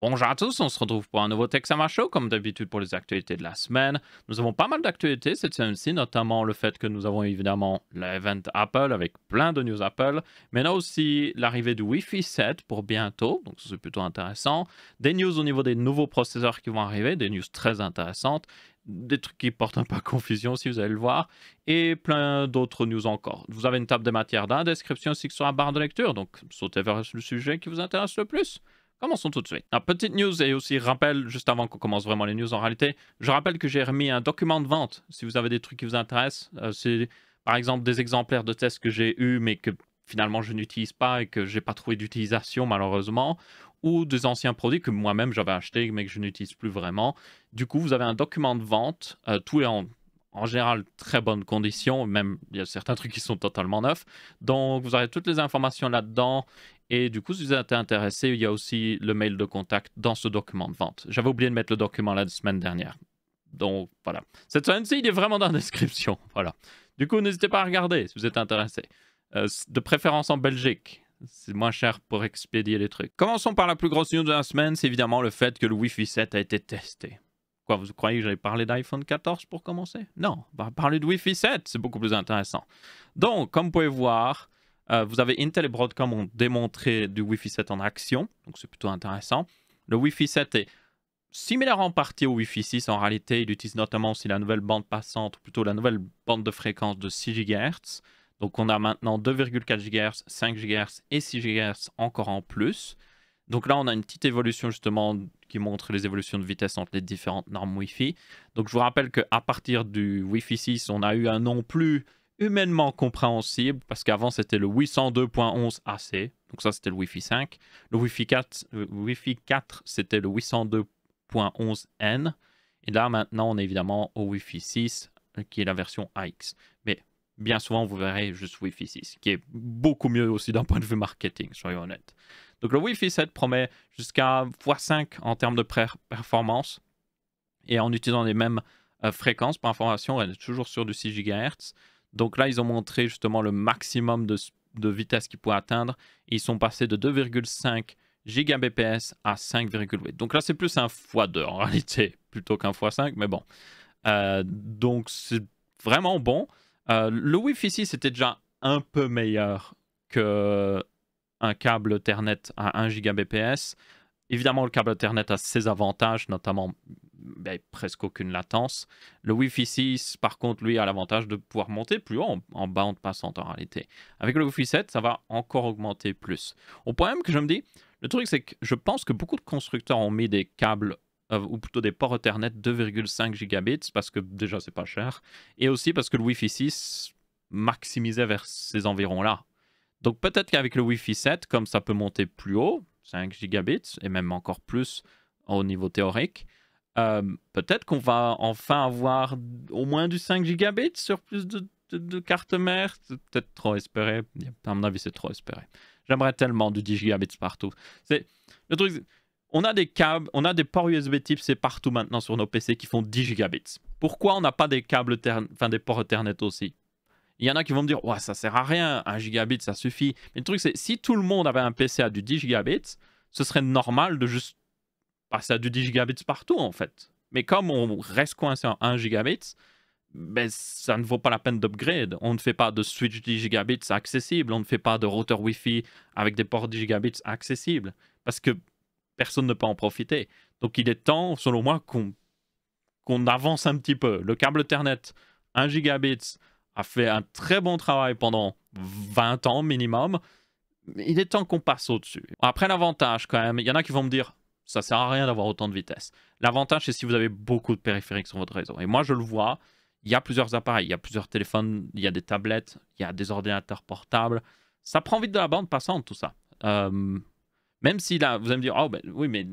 Bonjour à tous, on se retrouve pour un nouveau Texama Show, comme d'habitude pour les actualités de la semaine. Nous avons pas mal d'actualités cette semaine-ci, notamment le fait que nous avons évidemment l'event Apple avec plein de news Apple, mais là aussi l'arrivée du Wi-Fi 7 pour bientôt, donc ça c'est plutôt intéressant. Des news au niveau des nouveaux processeurs qui vont arriver, des news très intéressantes, des trucs qui portent un peu à confusion si vous allez le voir, et plein d'autres news encore. Vous avez une table de matière dans la description aussi sur la barre de lecture, donc sautez vers le sujet qui vous intéresse le plus. Commençons tout de suite. Alors, petite news et aussi rappel, juste avant qu'on commence vraiment les news en réalité, je rappelle que j'ai remis un document de vente si vous avez des trucs qui vous intéressent. C'est par exemple des exemplaires de tests que j'ai eus mais que finalement je n'utilise pas et que j'ai pas trouvé d'utilisation malheureusement, ou des anciens produits que moi-même j'avais achetés mais que je n'utilise plus vraiment. Du coup, vous avez un document de vente, tout est en général très bonnes conditions, même il y a certains trucs qui sont totalement neufs. Donc vous aurez toutes les informations là-dedans. Et du coup, si vous êtes intéressé, il y a aussi le mail de contact dans ce document de vente. J'avais oublié de mettre le document la semaine dernière. Donc voilà. Cette semaine-ci, il est vraiment dans la description. Voilà. Du coup, n'hésitez pas à regarder si vous êtes intéressé. De préférence en Belgique. C'est moins cher pour expédier les trucs. Commençons par la plus grosse news de la semaine, c'est évidemment le fait que le Wi-Fi 7 a été testé. Quoi, vous croyez que j'allais parler d'iPhone 14 pour commencer? Non, on va parler de Wi-Fi 7, c'est beaucoup plus intéressant. Donc, comme vous pouvez voir, vous avez Intel et Broadcom ont démontré du Wi-Fi 7 en action, donc c'est plutôt intéressant. Le Wi-Fi 7 est similaire en partie au Wi-Fi 6 en réalité. Il utilise notamment aussi la nouvelle bande passante, ou plutôt la nouvelle bande de fréquence de 6 GHz. Donc on a maintenant 2,4 GHz, 5 GHz et 6 GHz encore en plus. Donc là, on a une petite évolution justement qui montre les évolutions de vitesse entre les différentes normes Wi-Fi. Donc je vous rappelle qu'à partir du Wi-Fi 6, on a eu un nom plus humainement compréhensible parce qu'avant c'était le 802.11 AC. Donc ça c'était le Wi-Fi 5. Le Wi-Fi 4 c'était le 802.11n. Et là maintenant on est évidemment au Wi-Fi 6 qui est la version AX. Mais bien souvent vous verrez juste Wi-Fi 6 qui est beaucoup mieux aussi d'un point de vue marketing, soyons honnêtes. Donc le Wi-Fi 7 promet jusqu'à x5 en termes de performance et en utilisant les mêmes fréquences. Par information, elle est toujours sur du 6 GHz. Donc là, ils ont montré justement le maximum de vitesse qu'ils pouvaient atteindre. Et ils sont passés de 2,5 Gbps à 5,8. Donc là, c'est plus un x2 en réalité, plutôt qu'un x5, mais bon. Donc c'est vraiment bon. Le Wi-Fi 6 était déjà un peu meilleur que un câble Ethernet à 1 Gbps. Évidemment, le câble Ethernet a ses avantages, notamment presque aucune latence. Le Wi-Fi 6, par contre, lui, a l'avantage de pouvoir monter plus haut en bande passante en réalité. Avec le Wi-Fi 7, ça va encore augmenter plus. Au point même que je me dis, le truc, c'est que je pense que beaucoup de constructeurs ont mis des câbles ou plutôt des ports Ethernet 2,5 gigabits parce que déjà c'est pas cher et aussi parce que le Wi-Fi 6 maximisait vers ces environs-là. Donc peut-être qu'avec le Wi-Fi 7, comme ça peut monter plus haut, 5 gigabits, et même encore plus au niveau théorique, peut-être qu'on va enfin avoir au moins du 5 gigabits sur plus de cartes mères. C'est peut-être trop espéré. À mon avis, c'est trop espéré. J'aimerais tellement du 10 gigabits partout. Le truc, on a des câbles, on a des ports USB type C partout maintenant sur nos PC qui font 10 gigabits. Pourquoi on n'a pas des câbles, des ports Ethernet aussi? Il y en a qui vont me dire, ouais, ça sert à rien, 1 gigabit, ça suffit. Mais le truc, c'est si tout le monde avait un PC à du 10 gigabits, ce serait normal de juste passer à du 10 gigabits partout, en fait. Mais comme on reste coincé en 1 gigabit, ben, ça ne vaut pas la peine d'upgrade. On ne fait pas de switch 10 gigabits accessible, on ne fait pas de routeur Wi-Fi avec des ports 10 gigabits accessibles, parce que personne ne peut en profiter. Donc il est temps, selon moi, qu'on avance un petit peu. Le câble Ethernet 1 gigabit a fait un très bon travail pendant 20 ans minimum. Il est temps qu'on passe au-dessus. Après, l'avantage, quand même, il y en a qui vont me dire ça sert à rien d'avoir autant de vitesse. L'avantage, c'est si vous avez beaucoup de périphériques sur votre réseau. Et moi, je le vois, il y a plusieurs appareils, il y a plusieurs téléphones, il y a des tablettes, il y a des ordinateurs portables. Ça prend vite de la bande passante, tout ça. Même si là, vous allez me dire, oh, ben, oui, mais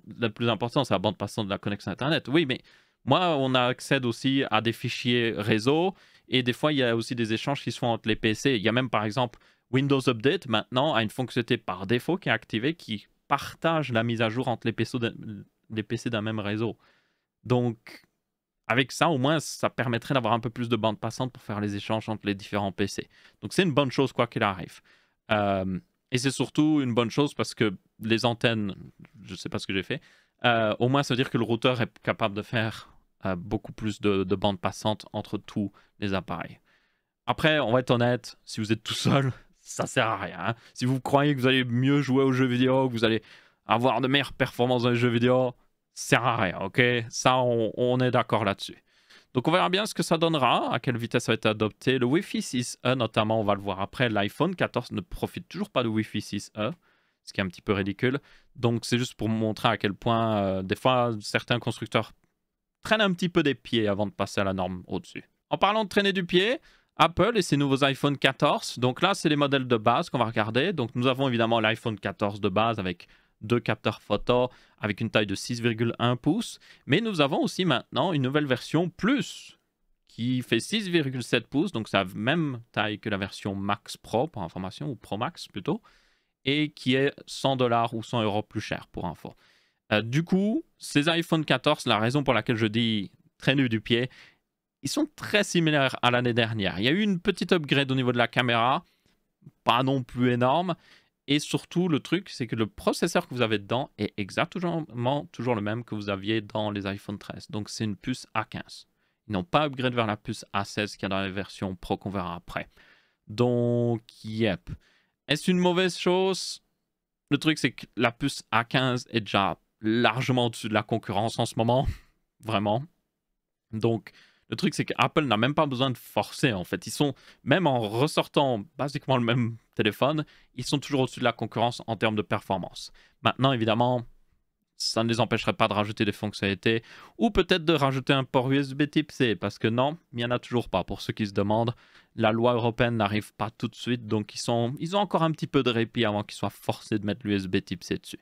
le plus important, c'est la bande passante de la connexion Internet. Oui, mais moi, on accède aussi à des fichiers réseau et des fois, il y a aussi des échanges qui se font entre les PC. Il y a même, par exemple, Windows Update maintenant a une fonctionnalité par défaut qui est activée qui partage la mise à jour entre les PC d'un même réseau. Donc, avec ça, au moins, ça permettrait d'avoir un peu plus de bande passante pour faire les échanges entre les différents PC. Donc, c'est une bonne chose, quoi qu'il arrive. Et c'est surtout une bonne chose parce que les antennes, je ne sais pas ce que j'ai fait, au moins ça veut dire que le routeur est capable de faire beaucoup plus de bandes passantes entre tous les appareils. Après, on va être honnête, si vous êtes tout seul, ça sert à rien. Hein. Si vous croyez que vous allez mieux jouer aux jeux vidéo, que vous allez avoir de meilleures performances dans les jeux vidéo, ça sert à rien, ok? Ça, on est d'accord là-dessus. Donc on verra bien ce que ça donnera, à quelle vitesse ça va être adopté. Le Wi-Fi 6E notamment, on va le voir après. L'iPhone 14 ne profite toujours pas de Wi-Fi 6E, ce qui est un petit peu ridicule. Donc c'est juste pour montrer à quel point, des fois, certains constructeurs traînent un petit peu des pieds avant de passer à la norme au-dessus. En parlant de traîner du pied, Apple et ses nouveaux iPhone 14. Donc là, c'est les modèles de base qu'on va regarder. Donc nous avons évidemment l'iPhone 14 de base avec 2 capteurs photo, avec une taille de 6,1 pouces. Mais nous avons aussi maintenant une nouvelle version Plus qui fait 6,7 pouces. Donc c'est la même taille que la version Max Pro pour information, ou Pro Max plutôt. Et qui est 100 $ ou 100 € plus cher pour info. Du coup, ces iPhone 14, la raison pour laquelle je dis traîner du pied, ils sont très similaires à l'année dernière. Il y a eu une petite upgrade au niveau de la caméra, pas non plus énorme. Et surtout, le truc, c'est que le processeur que vous avez dedans est exactement toujours le même que vous aviez dans les iPhone 13. Donc, c'est une puce A15. Ils n'ont pas upgrade vers la puce A16 qu'il y a dans les versions Pro qu'on verra après. Donc, yep. Est-ce une mauvaise chose? Le truc, c'est que la puce A15 est déjà largement au-dessus de la concurrence en ce moment. Vraiment. Donc, le truc, c'est qu'Apple n'a même pas besoin de forcer, en fait. Ils sont, même en ressortant basiquement le même téléphone, ils sont toujours au-dessus de la concurrence en termes de performance. Maintenant, évidemment, ça ne les empêcherait pas de rajouter des fonctionnalités ou peut-être de rajouter un port USB type C, parce que non, il n'y en a toujours pas. Pour ceux qui se demandent, la loi européenne n'arrive pas tout de suite, donc ils ont encore un petit peu de répit avant qu'ils soient forcés de mettre l'USB type C dessus.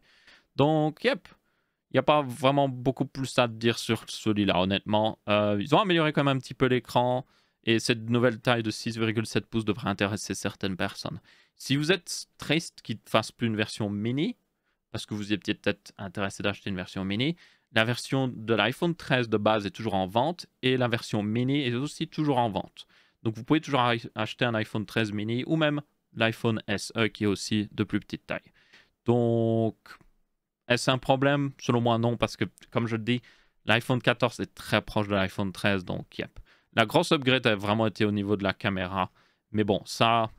Donc, yep. Il n'y a pas vraiment beaucoup plus à dire sur celui-là, honnêtement. Ils ont amélioré quand même un petit peu l'écran. Et cette nouvelle taille de 6,7 pouces devrait intéresser certaines personnes. Si vous êtes triste qu'il ne fasse plus une version mini, parce que vous étiez peut-être intéressé d'acheter une version mini, la version de l'iPhone 13 de base est toujours en vente. Et la version mini est aussi toujours en vente. Donc vous pouvez toujours acheter un iPhone 13 mini ou même l'iPhone SE qui est aussi de plus petite taille. Donc... Est-ce un problème? Selon moi, non, parce que, comme je le dis, l'iPhone 14 est très proche de l'iPhone 13, donc yep. La grosse upgrade a vraiment été au niveau de la caméra. Mais bon, ça,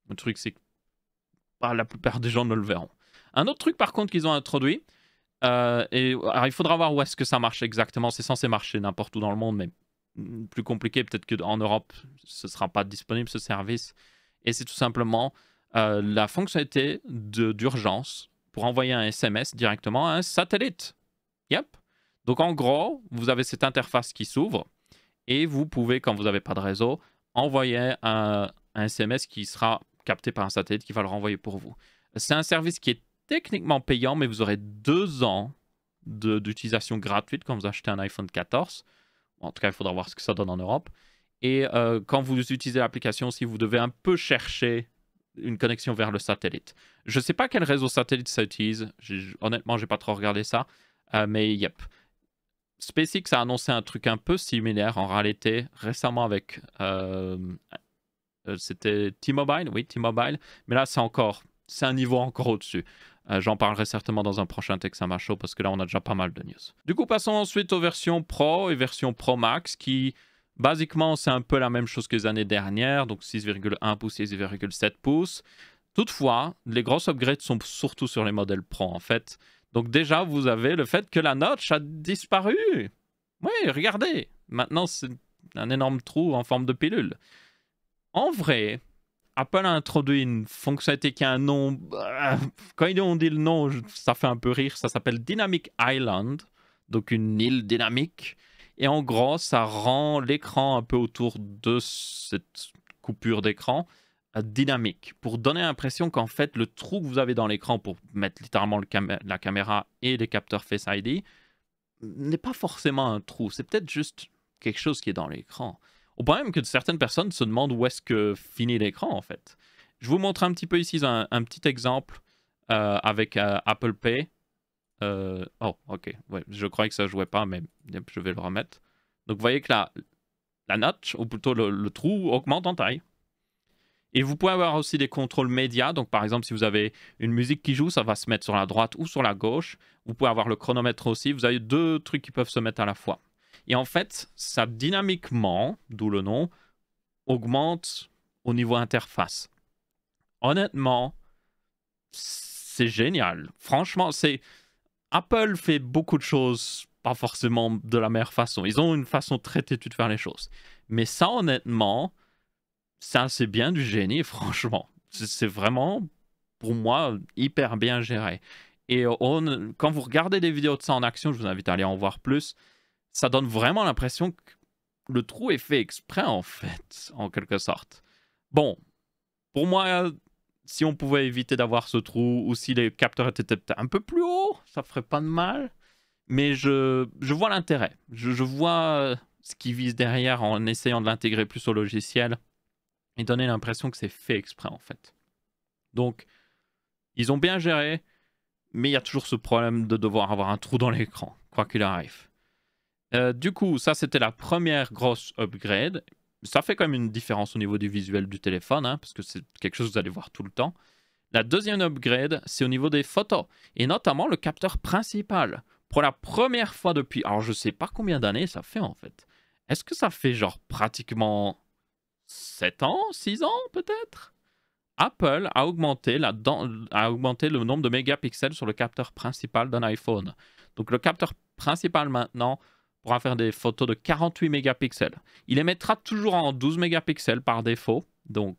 le truc, c'est que la plupart des gens ne le verront. Un autre truc, par contre, qu'ils ont introduit, alors, il faudra voir où est-ce que ça marche exactement. C'est censé marcher n'importe où dans le monde, mais plus compliqué. Peut-être qu'en Europe, ce ne sera pas disponible, ce service. Et c'est tout simplement la fonctionnalité d'urgence pour envoyer un SMS directement à un satellite. Yep. Donc en gros, vous avez cette interface qui s'ouvre et vous pouvez, quand vous n'avez pas de réseau, envoyer un SMS qui sera capté par un satellite qui va le renvoyer pour vous. C'est un service qui est techniquement payant, mais vous aurez 2 ans d'utilisation gratuite quand vous achetez un iPhone 14. En tout cas, il faudra voir ce que ça donne en Europe. Et quand vous utilisez l'application aussi, vous devez un peu chercher une connexion vers le satellite. Je ne sais pas quel réseau satellite ça utilise. Honnêtement, je n'ai pas trop regardé ça. Mais yep. SpaceX a annoncé un truc un peu similaire en réalité récemment avec... c'était T-Mobile, oui, T-Mobile. Mais là, c'est un niveau encore au-dessus. J'en parlerai certainement dans un prochain Texama Show parce que là, on a déjà pas mal de news. Du coup, passons ensuite aux versions Pro et versions Pro Max qui... Basiquement, c'est un peu la même chose que les années dernières, donc 6,1 pouces, 6,7 pouces. Toutefois, les grosses upgrades sont surtout sur les modèles Pro, en fait. Donc déjà, vous avez le fait que la notch a disparu. Oui, regardez. Maintenant, c'est un énorme trou en forme de pilule. En vrai, Apple a introduit une fonctionnalité qui a un nom... Quand on dit le nom, ça fait un peu rire. Ça s'appelle Dynamic Island, donc une île dynamique. Et en gros, ça rend l'écran un peu autour de cette coupure d'écran dynamique pour donner l'impression qu'en fait, le trou que vous avez dans l'écran pour mettre littéralement la caméra et les capteurs Face ID n'est pas forcément un trou. C'est peut-être juste quelque chose qui est dans l'écran. Au point même que certaines personnes se demandent où est-ce que finit l'écran en fait. Je vous montre un petit peu ici un petit exemple avec Apple Pay. Oh, ok. Ouais, je croyais que ça ne jouait pas, mais je vais le remettre. Donc, vous voyez que la notch, ou plutôt le trou, augmente en taille. Et vous pouvez avoir aussi des contrôles médias. Donc, par exemple, si vous avez une musique qui joue, ça va se mettre sur la droite ou sur la gauche. Vous pouvez avoir le chronomètre aussi. Vous avez deux trucs qui peuvent se mettre à la fois. Et en fait, ça dynamiquement, d'où le nom, augmente au niveau interface. Honnêtement, c'est génial. Franchement, Apple fait beaucoup de choses pas forcément de la meilleure façon. Ils ont une façon très têtue de faire les choses. Mais ça, honnêtement, ça, c'est bien du génie, franchement. C'est vraiment, pour moi, hyper bien géré. Et quand vous regardez des vidéos de ça en action, je vous invite à aller en voir plus, ça donne vraiment l'impression que le trou est fait exprès, en fait, en quelque sorte. Bon, pour moi, si on pouvait éviter d'avoir ce trou, ou si les capteurs étaient peut-être un peu plus hauts, ça ferait pas de mal. Mais je vois l'intérêt. Je vois ce qu'ils visent derrière en essayant de l'intégrer plus au logiciel et donner l'impression que c'est fait exprès, en fait. Donc, ils ont bien géré, mais il y a toujours ce problème de devoir avoir un trou dans l'écran, quoi qu'il arrive. Du coup, ça, c'était la première grosse upgrade. Ça fait quand même une différence au niveau du visuel du téléphone, hein, parce que c'est quelque chose que vous allez voir tout le temps. La deuxième upgrade, c'est au niveau des photos, et notamment le capteur principal. Pour la première fois depuis... Alors, je sais pas combien d'années ça fait, en fait. Est-ce que ça fait genre pratiquement 7 ans, 6 ans, peut-être? Apple a augmenté le nombre de mégapixels sur le capteur principal d'un iPhone. Donc, le capteur principal, maintenant, pourra faire des photos de 48 mégapixels. Il émettra toujours en 12 mégapixels par défaut. Donc,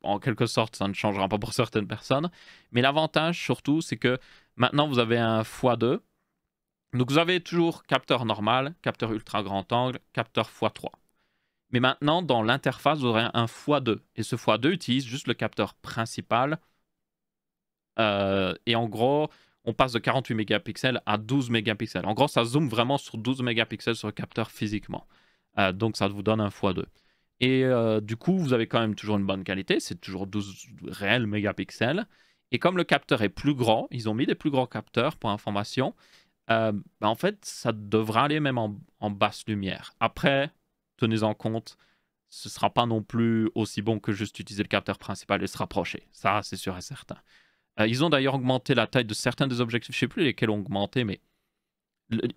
en quelque sorte, ça ne changera pas pour certaines personnes. Mais l'avantage, surtout, c'est que maintenant, vous avez un x2. Donc, vous avez toujours capteur normal, capteur ultra grand angle, capteur x3. Mais maintenant, dans l'interface, vous aurez un x2. Et ce x2 utilise juste le capteur principal. Et en gros, on passe de 48 mégapixels à 12 mégapixels. En gros, ça zoome vraiment sur 12 mégapixels sur le capteur physiquement. Donc, ça vous donne un x2. Et du coup, vous avez quand même toujours une bonne qualité. C'est toujours 12 réels mégapixels. Et comme le capteur est plus grand, ils ont mis des plus grands capteurs pour information. En fait, ça devra aller même en basse lumière. Après, tenez-en compte, ce ne sera pas non plus aussi bon que juste utiliser le capteur principal et se rapprocher. Ça, c'est sûr et certain. Ils ont d'ailleurs augmenté la taille de certains des objectifs. Je ne sais plus lesquels ont augmenté, mais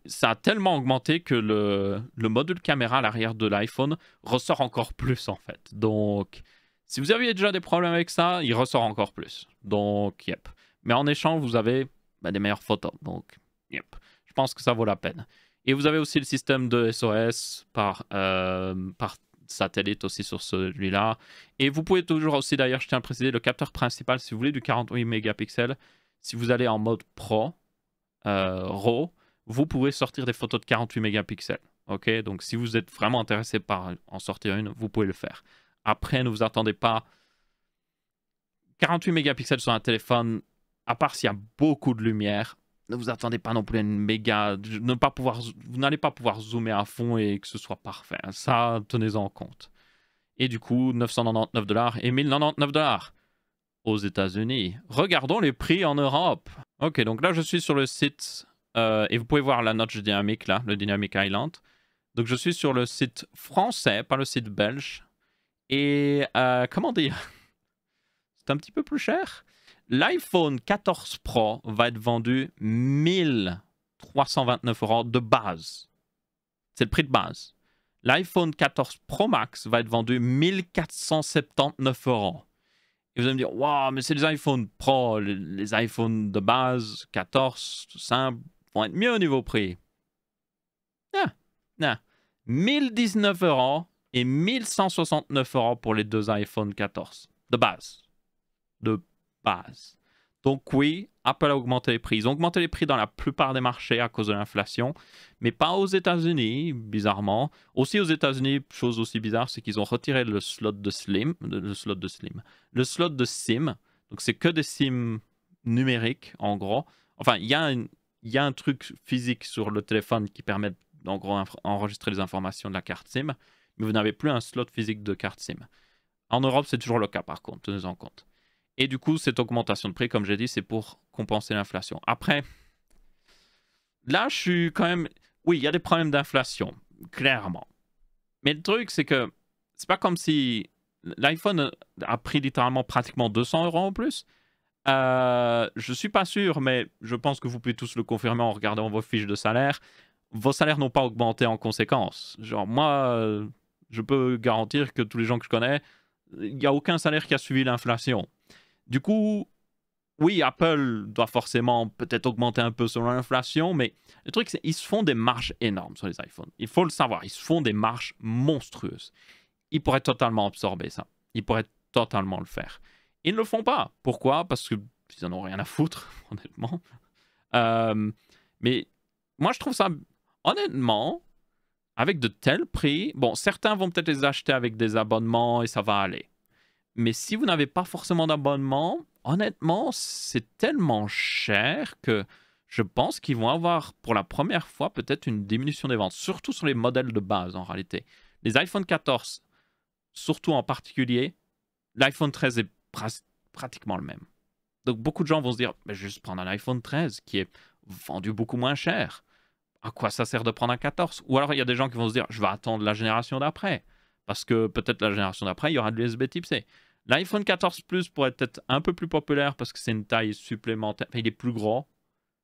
ça a tellement augmenté que le module caméra à l'arrière de l'iPhone ressort encore plus, en fait. Donc, si vous aviez déjà des problèmes avec ça, il ressort encore plus. Donc, yep. Mais en échange, vous avez des meilleures photos. Donc, yep. Je pense que ça vaut la peine. Et vous avez aussi le système de SOS par satellite aussi sur celui-là. Et vous pouvez toujours aussi, d'ailleurs, je tiens à préciser, le capteur principal, si vous voulez, du 48 mégapixels, si vous allez en mode Pro, RAW, vous pouvez sortir des photos de 48 mégapixels. Ok, donc si vous êtes vraiment intéressé par en sortir une, vous pouvez le faire. Après, ne vous attendez pas. 48 mégapixels sur un téléphone, à part s'il y a beaucoup de lumière, ne vous attendez pas non plus à une méga. Vous n'allez pas pouvoir zoomer à fond et que ce soit parfait. Ça, tenez-en compte. Et du coup, 999$ et 1099$ aux États-Unis. Regardons les prix en Europe. Ok, donc là, je suis sur le site et vous pouvez voir la notch dynamique là, le Dynamic Island. Donc, je suis sur le site français, pas le site belge. Et comment dire? C'est un petit peu plus cher. L'iPhone 14 Pro va être vendu 1329€ de base. C'est le prix de base. L'iPhone 14 Pro Max va être vendu 1479€. Et vous allez me dire, waouh, mais c'est les iPhone Pro, les iPhones de base, 14, tout simple, vont être mieux au niveau prix. Non. 1019€ et 1169€ pour les deux iPhone 14. De base. Donc oui, Apple a augmenté les prix. Ils ont augmenté les prix dans la plupart des marchés à cause de l'inflation, mais pas aux États-Unis, bizarrement. Aussi aux États-Unis, chose aussi bizarre, c'est qu'ils ont retiré le slot de SIM. Donc c'est que des SIM numériques, en gros. Enfin, il y a un truc physique sur le téléphone qui permet en gros enregistrer les informations de la carte SIM, mais vous n'avez plus un slot physique de carte SIM. En Europe, c'est toujours le cas par contre, tenez-en compte. Et du coup, cette augmentation de prix, comme j'ai dit, c'est pour compenser l'inflation. Après, là, je suis quand même... Oui, il y a des problèmes d'inflation, clairement. Mais le truc, c'est que c'est pas comme si L'iPhone a pris littéralement pratiquement 200 € en plus. Je suis pas sûr, mais je pense que vous pouvez tous le confirmer en regardant vos fiches de salaire. Vos salaires n'ont pas augmenté en conséquence. Genre, moi, je peux garantir que tous les gens que je connais, il n'y a aucun salaire qui a suivi l'inflation. Du coup, oui, Apple doit forcément peut-être augmenter un peu selon l'inflation, mais le truc, c'est qu'ils se font des marges énormes sur les iPhones. Il faut le savoir, ils se font des marges monstrueuses. Ils pourraient totalement absorber ça. Ils pourraient totalement le faire. Ils ne le font pas. Pourquoi? Parce qu'ils n'en ont rien à foutre, honnêtement. Mais moi, je trouve ça, honnêtement, avec de tels prix, bon, certains vont peut-être les acheter avec des abonnements et ça va aller. Mais si vous n'avez pas forcément d'abonnement, honnêtement, c'est tellement cher que je pense qu'ils vont avoir pour la première fois peut-être une diminution des ventes, surtout sur les modèles de base en réalité. Les iPhone 14, surtout en particulier, l'iPhone 13 est pratiquement le même. Donc beaucoup de gens vont se dire, mais je vais juste prendre un iPhone 13 qui est vendu beaucoup moins cher. À quoi ça sert de prendre un 14? Ou alors il y a des gens qui vont se dire, je vais attendre la génération d'après. Parce que peut-être la génération d'après, il y aura de l'USB type C. L'iPhone 14 Plus pourrait être un peu plus populaire parce que c'est une taille supplémentaire. Enfin, il est plus gros,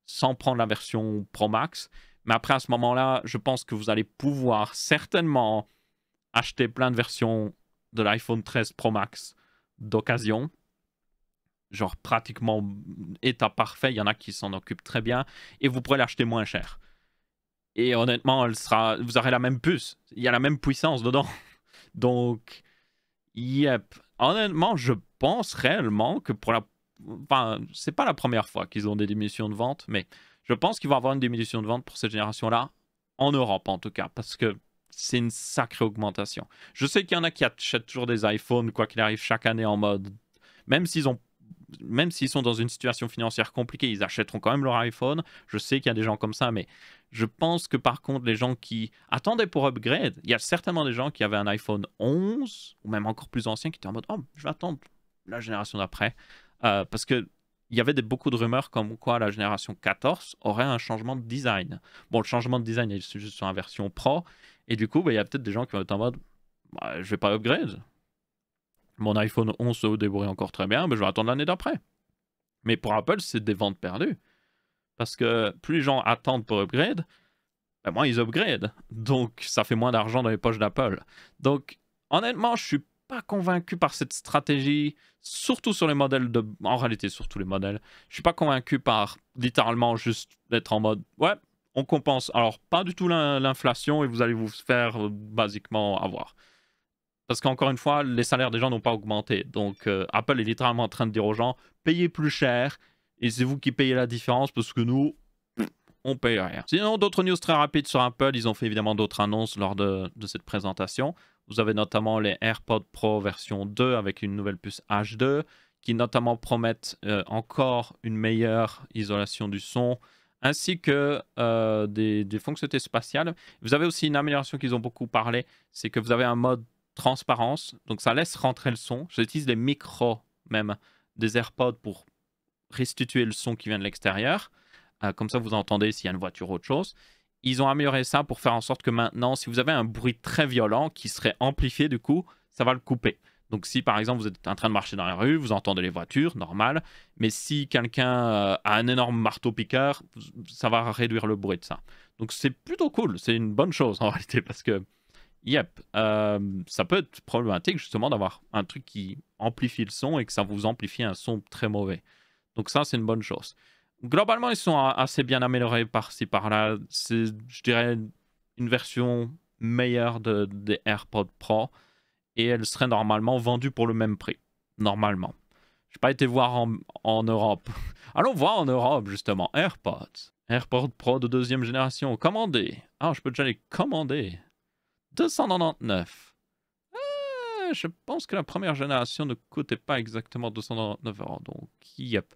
sans prendre la version Pro Max. Mais après, à ce moment-là, je pense que vous allez pouvoir certainement acheter plein de versions de l'iPhone 13 Pro Max d'occasion. Genre pratiquement état parfait. Il y en a qui s'en occupent très bien. Et vous pourrez l'acheter moins cher. Et honnêtement, vous aurez la même puce. Il y a la même puissance dedans. Donc, yep. Honnêtement, je pense réellement que enfin, c'est pas la première fois qu'ils ont des diminutions de vente, mais je pense qu'ils vont avoir une diminution de vente pour cette génération-là, en Europe en tout cas, parce que c'est une sacrée augmentation. Je sais qu'il y en a qui achètent toujours des iPhones, quoi qu'il arrive, chaque année en mode... Même s'ils sont dans une situation financière compliquée, ils achèteront quand même leur iPhone. Je sais qu'il y a des gens comme ça, mais je pense que par contre, les gens qui attendaient pour upgrade, il y a certainement des gens qui avaient un iPhone 11, ou même encore plus ancien, qui étaient en mode « Oh, je vais attendre la génération d'après. » Parce qu'il y avait beaucoup de rumeurs comme quoi la génération 14 aurait un changement de design. Bon, le changement de design est juste sur la version Pro, et du coup, il y a peut-être des gens qui vont être en mode « Je vais pas upgrade. Mon iPhone 11 se débrouille encore très bien, mais je vais attendre l'année d'après. » Mais pour Apple, c'est des ventes perdues. Parce que plus les gens attendent pour upgrade, ben moins ils upgrade. Donc, ça fait moins d'argent dans les poches d'Apple. Donc, honnêtement, je suis pas convaincu par cette stratégie, surtout sur les modèles en réalité, sur tous les modèles. Je suis pas convaincu par littéralement juste être en mode ouais, on compense. Alors, pas du tout l'inflation et vous allez vous faire basiquement avoir. Parce qu'encore une fois, les salaires des gens n'ont pas augmenté. Donc, Apple est littéralement en train de dire aux gens, payez plus cher, et c'est vous qui payez la différence, parce que nous, on paye rien. Sinon, d'autres news très rapides sur Apple, ils ont fait évidemment d'autres annonces lors de cette présentation. Vous avez notamment les AirPods Pro version 2 avec une nouvelle puce H2, qui notamment promettent encore une meilleure isolation du son, ainsi que des fonctionnalités spatiales. Vous avez aussi une amélioration qu'ils ont beaucoup parlé, c'est que vous avez un mode transparence, donc ça laisse rentrer le son. J'utilise les micros même des AirPods pour restituer le son qui vient de l'extérieur. Comme ça, vous entendez s'il y a une voiture ou autre chose. Ils ont amélioré ça pour faire en sorte que maintenant, si vous avez un bruit très violent qui serait amplifié, du coup, ça va le couper. Donc si par exemple vous êtes en train de marcher dans la rue, vous entendez les voitures, normal. Mais si quelqu'un a un énorme marteau-piqueur, ça va réduire le bruit de ça. Donc c'est plutôt cool, c'est une bonne chose en réalité parce que yep, ça peut être problématique justement d'avoir un truc qui amplifie le son et que ça vous amplifie un son très mauvais. Donc ça, c'est une bonne chose. Globalement, ils sont assez bien améliorés par-ci, par-là. C'est, je dirais, une version meilleure des AirPods Pro et elle serait normalement vendue pour le même prix. Normalement. Je n'ai pas été voir en Europe. Allons voir en Europe, justement. AirPods. AirPods Pro de deuxième génération. Commandez. Ah, je peux déjà les commander. 299. Je pense que la première génération ne coûtait pas exactement 299 €. Donc, yep.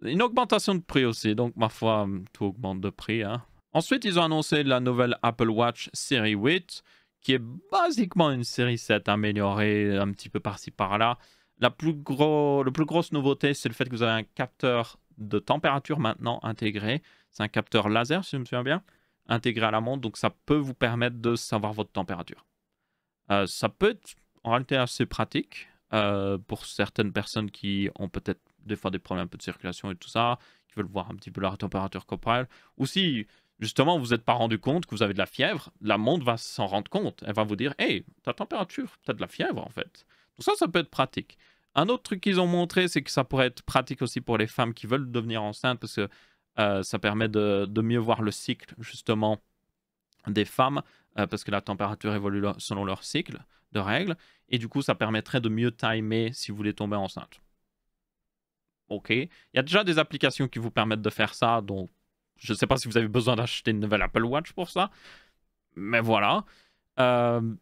Une augmentation de prix aussi. Donc, ma foi, tout augmente de prix. Hein. Ensuite, ils ont annoncé la nouvelle Apple Watch Série 8, qui est basiquement une série 7 améliorée un petit peu par-ci par-là. La plus grosse nouveauté, c'est le fait que vous avez un capteur de température maintenant intégré. C'est un capteur laser, si je me souviens bien, intégré à la montre. Donc, ça peut vous permettre de savoir votre température. Ça peut être en réalité assez pratique pour certaines personnes qui ont peut-être des fois des problèmes un peu de circulation et tout ça, qui veulent voir un petit peu leur température corporelle. Ou si, justement, vous n'êtes pas rendu compte que vous avez de la fièvre, la montre va s'en rendre compte. Elle va vous dire, hey, ta température, tu as de la fièvre en fait. Donc ça peut être pratique. Un autre truc qu'ils ont montré, c'est que ça pourrait être pratique aussi pour les femmes qui veulent devenir enceintes parce que ça permet de mieux voir le cycle, justement, des femmes parce que la température évolue selon leur cycle de règles. Et du coup, ça permettrait de mieux timer si vous voulez tomber enceinte. Ok. Il y a déjà des applications qui vous permettent de faire ça, donc je ne sais pas si vous avez besoin d'acheter une nouvelle Apple Watch pour ça. Mais voilà.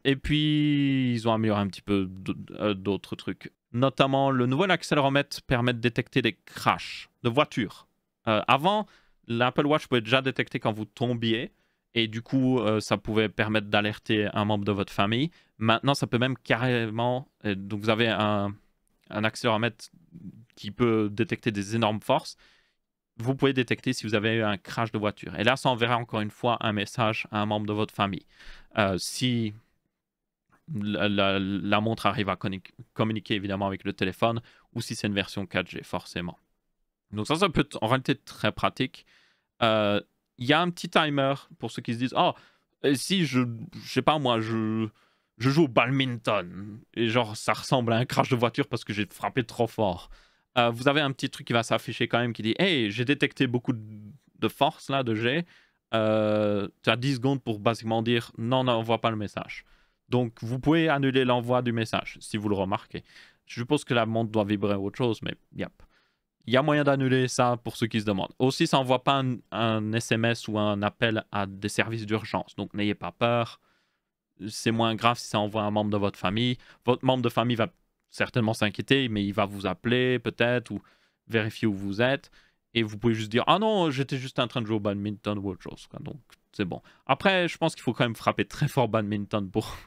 Et puis, ils ont amélioré un petit peu d'autres trucs. Notamment, le nouvel accéléromètre permet de détecter des crashs de voitures. Avant, l'Apple Watch pouvait déjà détecter quand vous tombiez. Et du coup, ça pouvait permettre d'alerter un membre de votre famille. Maintenant, ça peut même carrément... donc, vous avez un accéléromètre qui peut détecter des énormes forces. Vous pouvez détecter si vous avez eu un crash de voiture. Et là, ça enverra encore une fois un message à un membre de votre famille. Si la montre arrive à communiquer évidemment avec le téléphone ou si c'est une version 4G, forcément. Donc ça peut être en réalité très pratique. Il y a un petit timer pour ceux qui se disent « Oh, si je sais pas moi, je joue au badminton et genre ça ressemble à un crash de voiture parce que j'ai frappé trop fort. » Vous avez un petit truc qui va s'afficher quand même qui dit « Hey, j'ai détecté beaucoup de force là, de jet. Tu as 10 secondes pour basiquement dire « Non, n'envoie pas le message. » Donc vous pouvez annuler l'envoi du message si vous le remarquez. Je suppose que la montre doit vibrer ou autre chose, mais yep. Il y a moyen d'annuler ça pour ceux qui se demandent. Aussi, ça n'envoie pas un SMS ou un appel à des services d'urgence. Donc, n'ayez pas peur. C'est moins grave si ça envoie un membre de votre famille. Votre membre de famille va certainement s'inquiéter, mais il va vous appeler peut-être ou vérifier où vous êtes. Et vous pouvez juste dire « Ah non, j'étais juste en train de jouer au badminton ou autre chose. » Donc, c'est bon. Après, je pense qu'il faut quand même frapper très fort badminton pour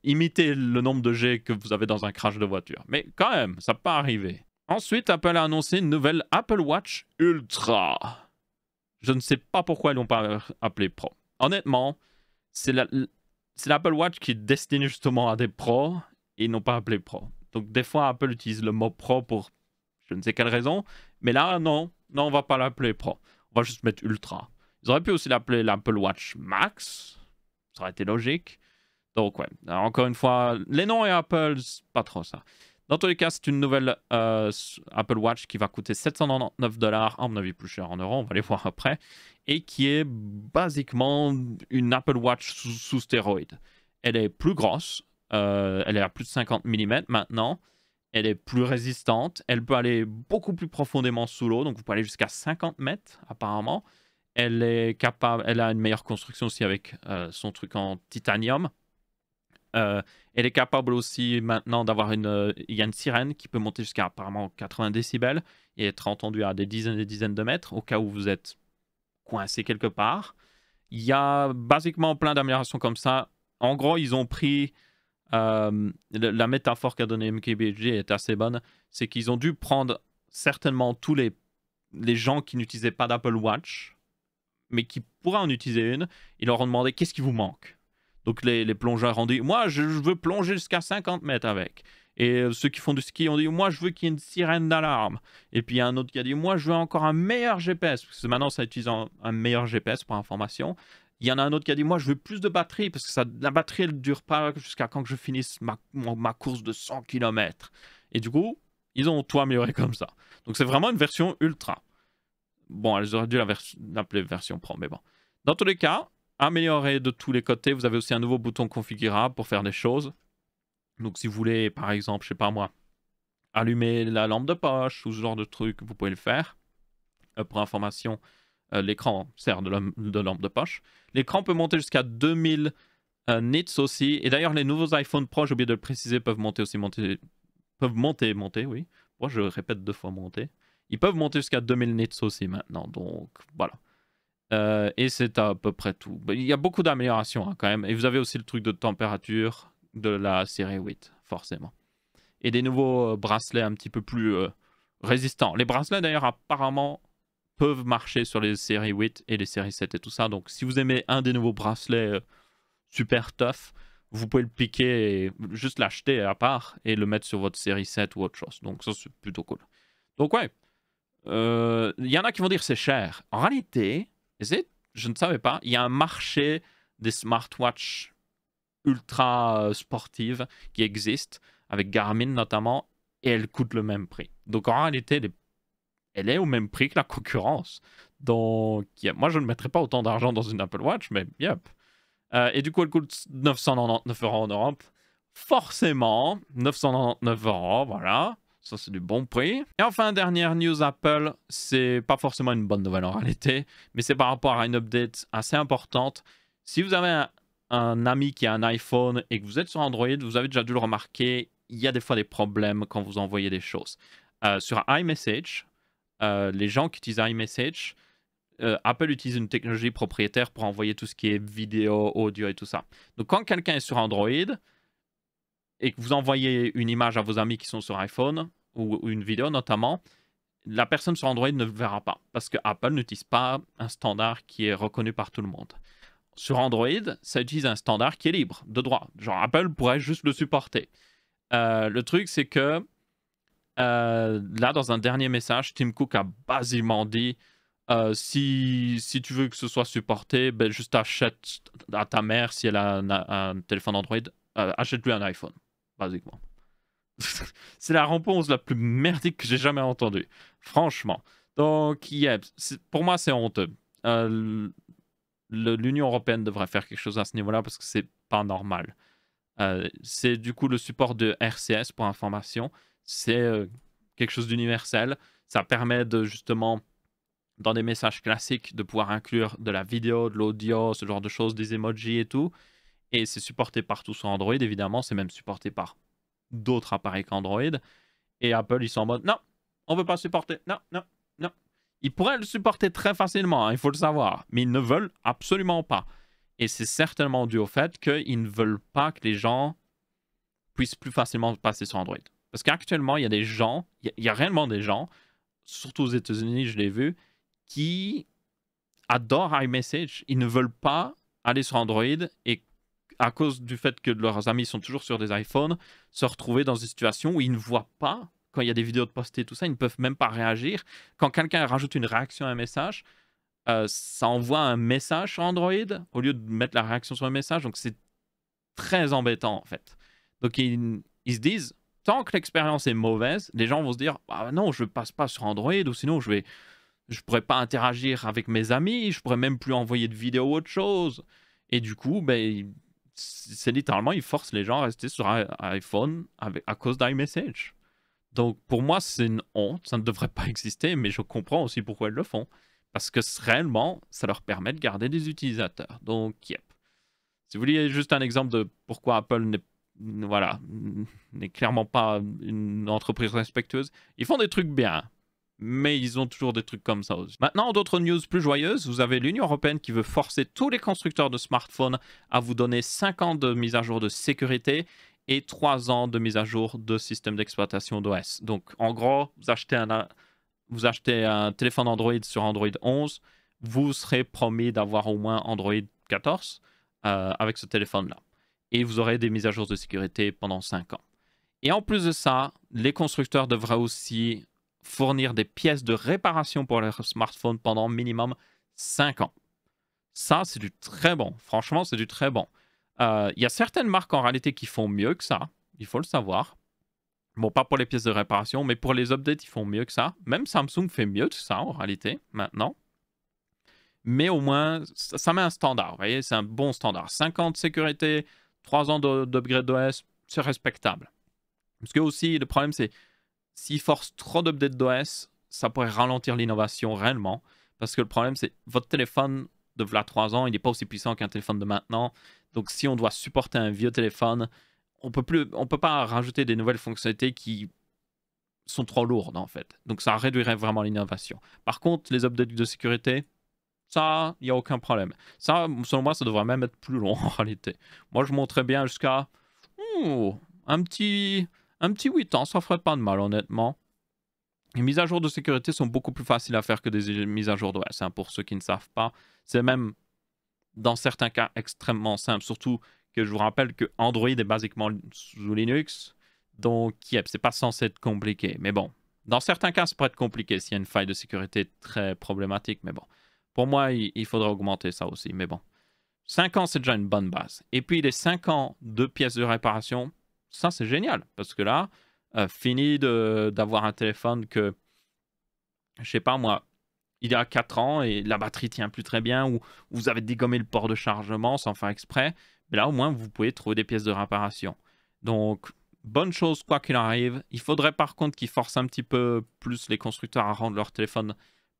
imiter le nombre de jets que vous avez dans un crash de voiture. Mais quand même, ça peut arriver. Ensuite, Apple a annoncé une nouvelle Apple Watch Ultra. Je ne sais pas pourquoi ils l'ont pas appelé Pro. Honnêtement, c'est l'Apple Watch qui est destinée justement à des pros et ils n'ont pas appelé Pro. Donc des fois, Apple utilise le mot Pro pour je ne sais quelle raison. Mais là, non, on va pas l'appeler Pro. On va juste mettre Ultra. Ils auraient pu aussi l'appeler l'Apple Watch Max. Ça aurait été logique. Donc ouais, alors, encore une fois, les noms et Apple, c'est pas trop ça. Dans tous les cas, c'est une nouvelle Apple Watch qui va coûter 799$, à mon avis plus cher en euros, on va les voir après, et qui est basiquement une Apple Watch sous stéroïdes. Elle est plus grosse, elle est à plus de 50 mm maintenant, elle est plus résistante, elle peut aller beaucoup plus profondément sous l'eau, donc vous pouvez aller jusqu'à 50 mètres apparemment. Elle est capable, elle a une meilleure construction aussi avec son truc en titanium. Elle est capable aussi maintenant d'avoir il y a une sirène qui peut monter jusqu'à apparemment 80 décibels et être entendue à des dizaines de mètres au cas où vous êtes coincé quelque part. Il y a basiquement plein d'améliorations comme ça. En gros, ils ont pris la métaphore qu'a donnée MKBHD est assez bonne. C'est qu'ils ont dû prendre certainement tous les gens qui n'utilisaient pas d'Apple Watch mais qui pourraient en utiliser une. Ils leur ont demandé qu'est-ce qui vous manque. Donc les plongeurs ont dit, moi je veux plonger jusqu'à 50 mètres avec. Et ceux qui font du ski ont dit, moi je veux qu'il y ait une sirène d'alarme. Et puis il y a un autre qui a dit, moi je veux encore un meilleur GPS. Parce que maintenant ça utilise un meilleur GPS pour information. Il y en a un autre qui a dit, moi je veux plus de batterie. Parce que la batterie elle ne dure pas jusqu'à quand je finisse ma course de 100 km. Et du coup, ils ont tout amélioré comme ça. Donc c'est vraiment une version ultra. Bon, elles auraient dû l'appeler version Pro, mais bon. Dans tous les cas, amélioré de tous les côtés. Vous avez aussi un nouveau bouton configurable pour faire des choses. Donc si vous voulez, par exemple, je sais pas moi, allumer la lampe de poche ou ce genre de truc, vous pouvez le faire. Pour information, l'écran sert de lampe de poche. L'écran peut monter jusqu'à 2000 nits aussi. Et d'ailleurs, les nouveaux iPhone Pro, j'ai oublié de le préciser, peuvent monter, oui. Moi, je répète 2 fois monter. Ils peuvent monter jusqu'à 2000 nits aussi maintenant. Donc voilà. Et c'est à peu près tout. Il y a beaucoup d'améliorations quand même. Et vous avez aussi le truc de température de la série 8, forcément. Et des nouveaux bracelets un petit peu plus résistants. Les bracelets, d'ailleurs, apparemment, peuvent marcher sur les séries 8 et les séries 7 et tout ça. Donc, si vous aimez un des nouveaux bracelets super tough, vous pouvez le piquer et juste l'acheter à part et le mettre sur votre série 7 ou autre chose. Donc ça, c'est plutôt cool. Donc ouais, il y en a qui vont dire c'est cher. En réalité, je ne savais pas, il y a un marché des smartwatches ultra sportives qui existe, avec Garmin notamment, et elles coûtent le même prix. Donc en réalité, elle est au même prix que la concurrence. Donc moi, je ne mettrais pas autant d'argent dans une Apple Watch, mais yep. Et du coup, elle coûte 999 € en Europe. Forcément, 999 €, voilà. Ça, c'est du bon prix. Et enfin, dernière news Apple, c'est pas forcément une bonne nouvelle en réalité, mais c'est par rapport à une update assez importante. Si vous avez un ami qui a un iPhone et que vous êtes sur Android, vous avez déjà dû le remarquer, il y a des fois des problèmes quand vous envoyez des choses. Sur iMessage, les gens qui utilisent iMessage, Apple utilise une technologie propriétaire pour envoyer tout ce qui est vidéo, audio et tout ça. Donc quand quelqu'un est sur Android et que vous envoyez une image à vos amis qui sont sur iPhone ou une vidéo notamment, la personne sur Android ne le verra pas parce que Apple n'utilise pas un standard qui est reconnu par tout le monde. Sur Android, ça utilise un standard qui est libre, de droit. Genre Apple pourrait juste le supporter. Le truc, c'est que là, dans un dernier message, Tim Cook a basiquement dit si tu veux que ce soit supporté, ben, juste achète à ta mère, si elle a un téléphone Android, achète-lui un iPhone, basiquement. C'est la réponse la plus merdique que j'ai jamais entendue, franchement. Donc, yeah, pour moi, c'est honteux. L'Union européenne devrait faire quelque chose à ce niveau-là parce que c'est pas normal. C'est du coup le support de RCS pour information. C'est quelque chose d'universel. Ça permet de justement, dans des messages classiques, de pouvoir inclure de la vidéo, de l'audio, ce genre de choses, des emojis et tout. Et c'est supporté partout sur Android, évidemment. C'est même supporté par d'autres appareils qu'Android. Et Apple, ils sont en mode non, on ne veut pas supporter. Non, non, non. Ils pourraient le supporter très facilement, hein, il faut le savoir. Mais ils ne veulent absolument pas. Et c'est certainement dû au fait qu'ils ne veulent pas que les gens puissent plus facilement passer sur Android. Parce qu'actuellement, il y a des gens, il y a réellement des gens, surtout aux États-Unis, je l'ai vu, qui adorent iMessage. Ils ne veulent pas aller sur Android et à cause du fait que leurs amis sont toujours sur des iPhones, se retrouver dans une situation où ils ne voient pas, quand il y a des vidéos de postées et tout ça, ils ne peuvent même pas réagir. Quand quelqu'un rajoute une réaction à un message, ça envoie un message sur Android au lieu de mettre la réaction sur un message. Donc c'est très embêtant en fait. Donc ils se disent, tant que l'expérience est mauvaise, les gens vont se dire, ah non, je passe pas sur Android ou sinon je pourrais pas interagir avec mes amis, je pourrais même plus envoyer de vidéos ou autre chose. Et du coup, ben, c'est littéralement, ils forcent les gens à rester sur iPhone à cause d'iMessage. Donc pour moi, c'est une honte, ça ne devrait pas exister, mais je comprends aussi pourquoi ils le font. Parce que réellement, ça leur permet de garder des utilisateurs. Donc, yep. Si vous voulez juste un exemple de pourquoi Apple n'est clairement pas une entreprise respectueuse, ils font des trucs bien, mais ils ont toujours des trucs comme ça aussi. Maintenant, d'autres news plus joyeuses, vous avez l'Union européenne qui veut forcer tous les constructeurs de smartphones à vous donner 5 ans de mise à jour de sécurité et 3 ans de mise à jour de système d'exploitation d'OS. Donc, en gros, vous achetez un téléphone Android sur Android 11, vous serez promis d'avoir au moins Android 14 avec ce téléphone-là. Et vous aurez des mises à jour de sécurité pendant 5 ans. Et en plus de ça, les constructeurs devraient aussi fournir des pièces de réparation pour leurs smartphones pendant minimum 5 ans. Ça, c'est du très bon. Franchement, c'est du très bon. Il y a certaines marques en réalité qui font mieux que ça. Il faut le savoir. Bon, pas pour les pièces de réparation, mais pour les updates, ils font mieux que ça. Même Samsung fait mieux que ça, en réalité, maintenant. Mais au moins, ça met un standard, vous voyez, c'est un bon standard. 5 ans de sécurité, 3 ans d'upgrade d'OS, c'est respectable. Parce que aussi, le problème, c'est s'ils forcent trop d'updates d'OS, ça pourrait ralentir l'innovation réellement. Parce que le problème, c'est votre téléphone de là 3 ans, il n'est pas aussi puissant qu'un téléphone de maintenant. Donc, si on doit supporter un vieux téléphone, on peut pas rajouter des nouvelles fonctionnalités qui sont trop lourdes, en fait. Donc, ça réduirait vraiment l'innovation. Par contre, les updates de sécurité, ça, il n'y a aucun problème. Ça, selon moi, ça devrait même être plus long, en réalité. Moi, je monterais bien jusqu'à un petit 8 ans, ça ferait pas de mal, honnêtement. Les mises à jour de sécurité sont beaucoup plus faciles à faire que des mises à jour d'OS, hein, pour ceux qui ne savent pas. C'est même, dans certains cas, extrêmement simple. Surtout que je vous rappelle que Android est basiquement sous Linux. Donc, yep, c'est pas censé être compliqué. Mais bon, dans certains cas, ça pourrait être compliqué s'il y a une faille de sécurité très problématique. Mais bon, pour moi, il faudrait augmenter ça aussi. Mais bon, 5 ans, c'est déjà une bonne base. Et puis, les 5 ans de pièces de réparation, ça, c'est génial. Parce que là, fini d'avoir un téléphone que, je sais pas moi, il y a 4 ans et la batterie tient plus très bien ou vous avez dégommé le port de chargement sans faire exprès. Mais là, au moins, vous pouvez trouver des pièces de réparation. Donc, bonne chose quoi qu'il arrive. Il faudrait par contre qu'ils forcent un petit peu plus les constructeurs à rendre leur téléphone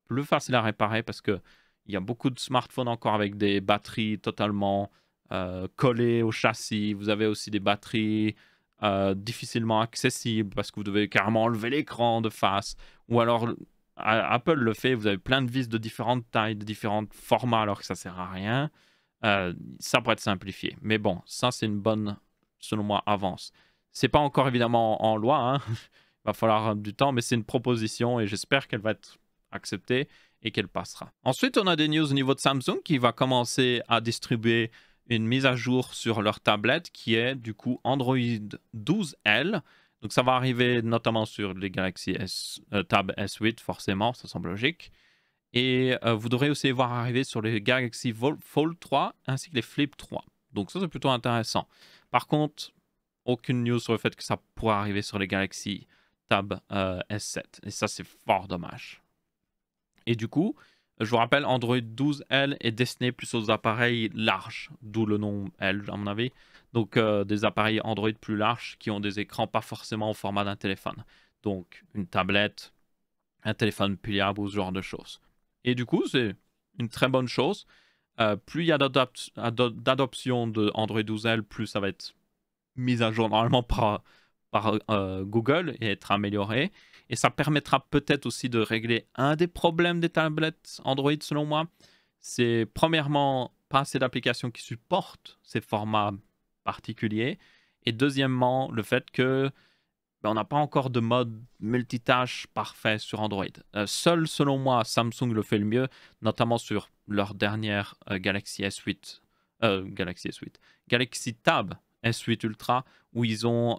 plus facile à réparer parce que il y a beaucoup de smartphones encore avec des batteries totalement collées au châssis. Vous avez aussi des batteries difficilement accessibles parce que vous devez carrément enlever l'écran de face. Ou alors, Apple le fait, vous avez plein de vis de différentes tailles, de différents formats alors que ça sert à rien. Ça pourrait être simplifié. Mais bon, ça c'est une bonne, selon moi, avance. C'est pas encore évidemment en loi, hein. Il va falloir du temps, mais c'est une proposition et j'espère qu'elle va être acceptée et qu'elle passera. Ensuite, on a des news au niveau de Samsung qui va commencer à distribuer une mise à jour sur leur tablette qui est du coup Android 12L. Donc ça va arriver notamment sur les Galaxy Tab S8, forcément, ça semble logique. Et vous devrez aussi les voir arriver sur les Galaxy Fold 3 ainsi que les Flip 3. Donc ça, c'est plutôt intéressant. Par contre, aucune news sur le fait que ça pourrait arriver sur les Galaxy Tab S7. Et ça, c'est fort dommage. Et du coup, je vous rappelle, Android 12L est destiné plus aux appareils larges, d'où le nom L, à mon avis. Donc, des appareils Android plus larges qui ont des écrans pas forcément au format d'un téléphone. Donc, une tablette, un téléphone pliable ou ce genre de choses. Et du coup, c'est une très bonne chose. Plus il y a d'adoption de Android 12L, plus ça va être mise à jour normalement par Google et être amélioré. Et ça permettra peut-être aussi de régler un des problèmes des tablettes Android, selon moi. C'est premièrement pas assez d'applications qui supportent ces formats particuliers. Et deuxièmement, le fait que on n'a pas encore de mode multitâche parfait sur Android. Seul, selon moi, Samsung le fait le mieux, notamment sur leur dernière Galaxy Tab S8 Ultra, où ils ont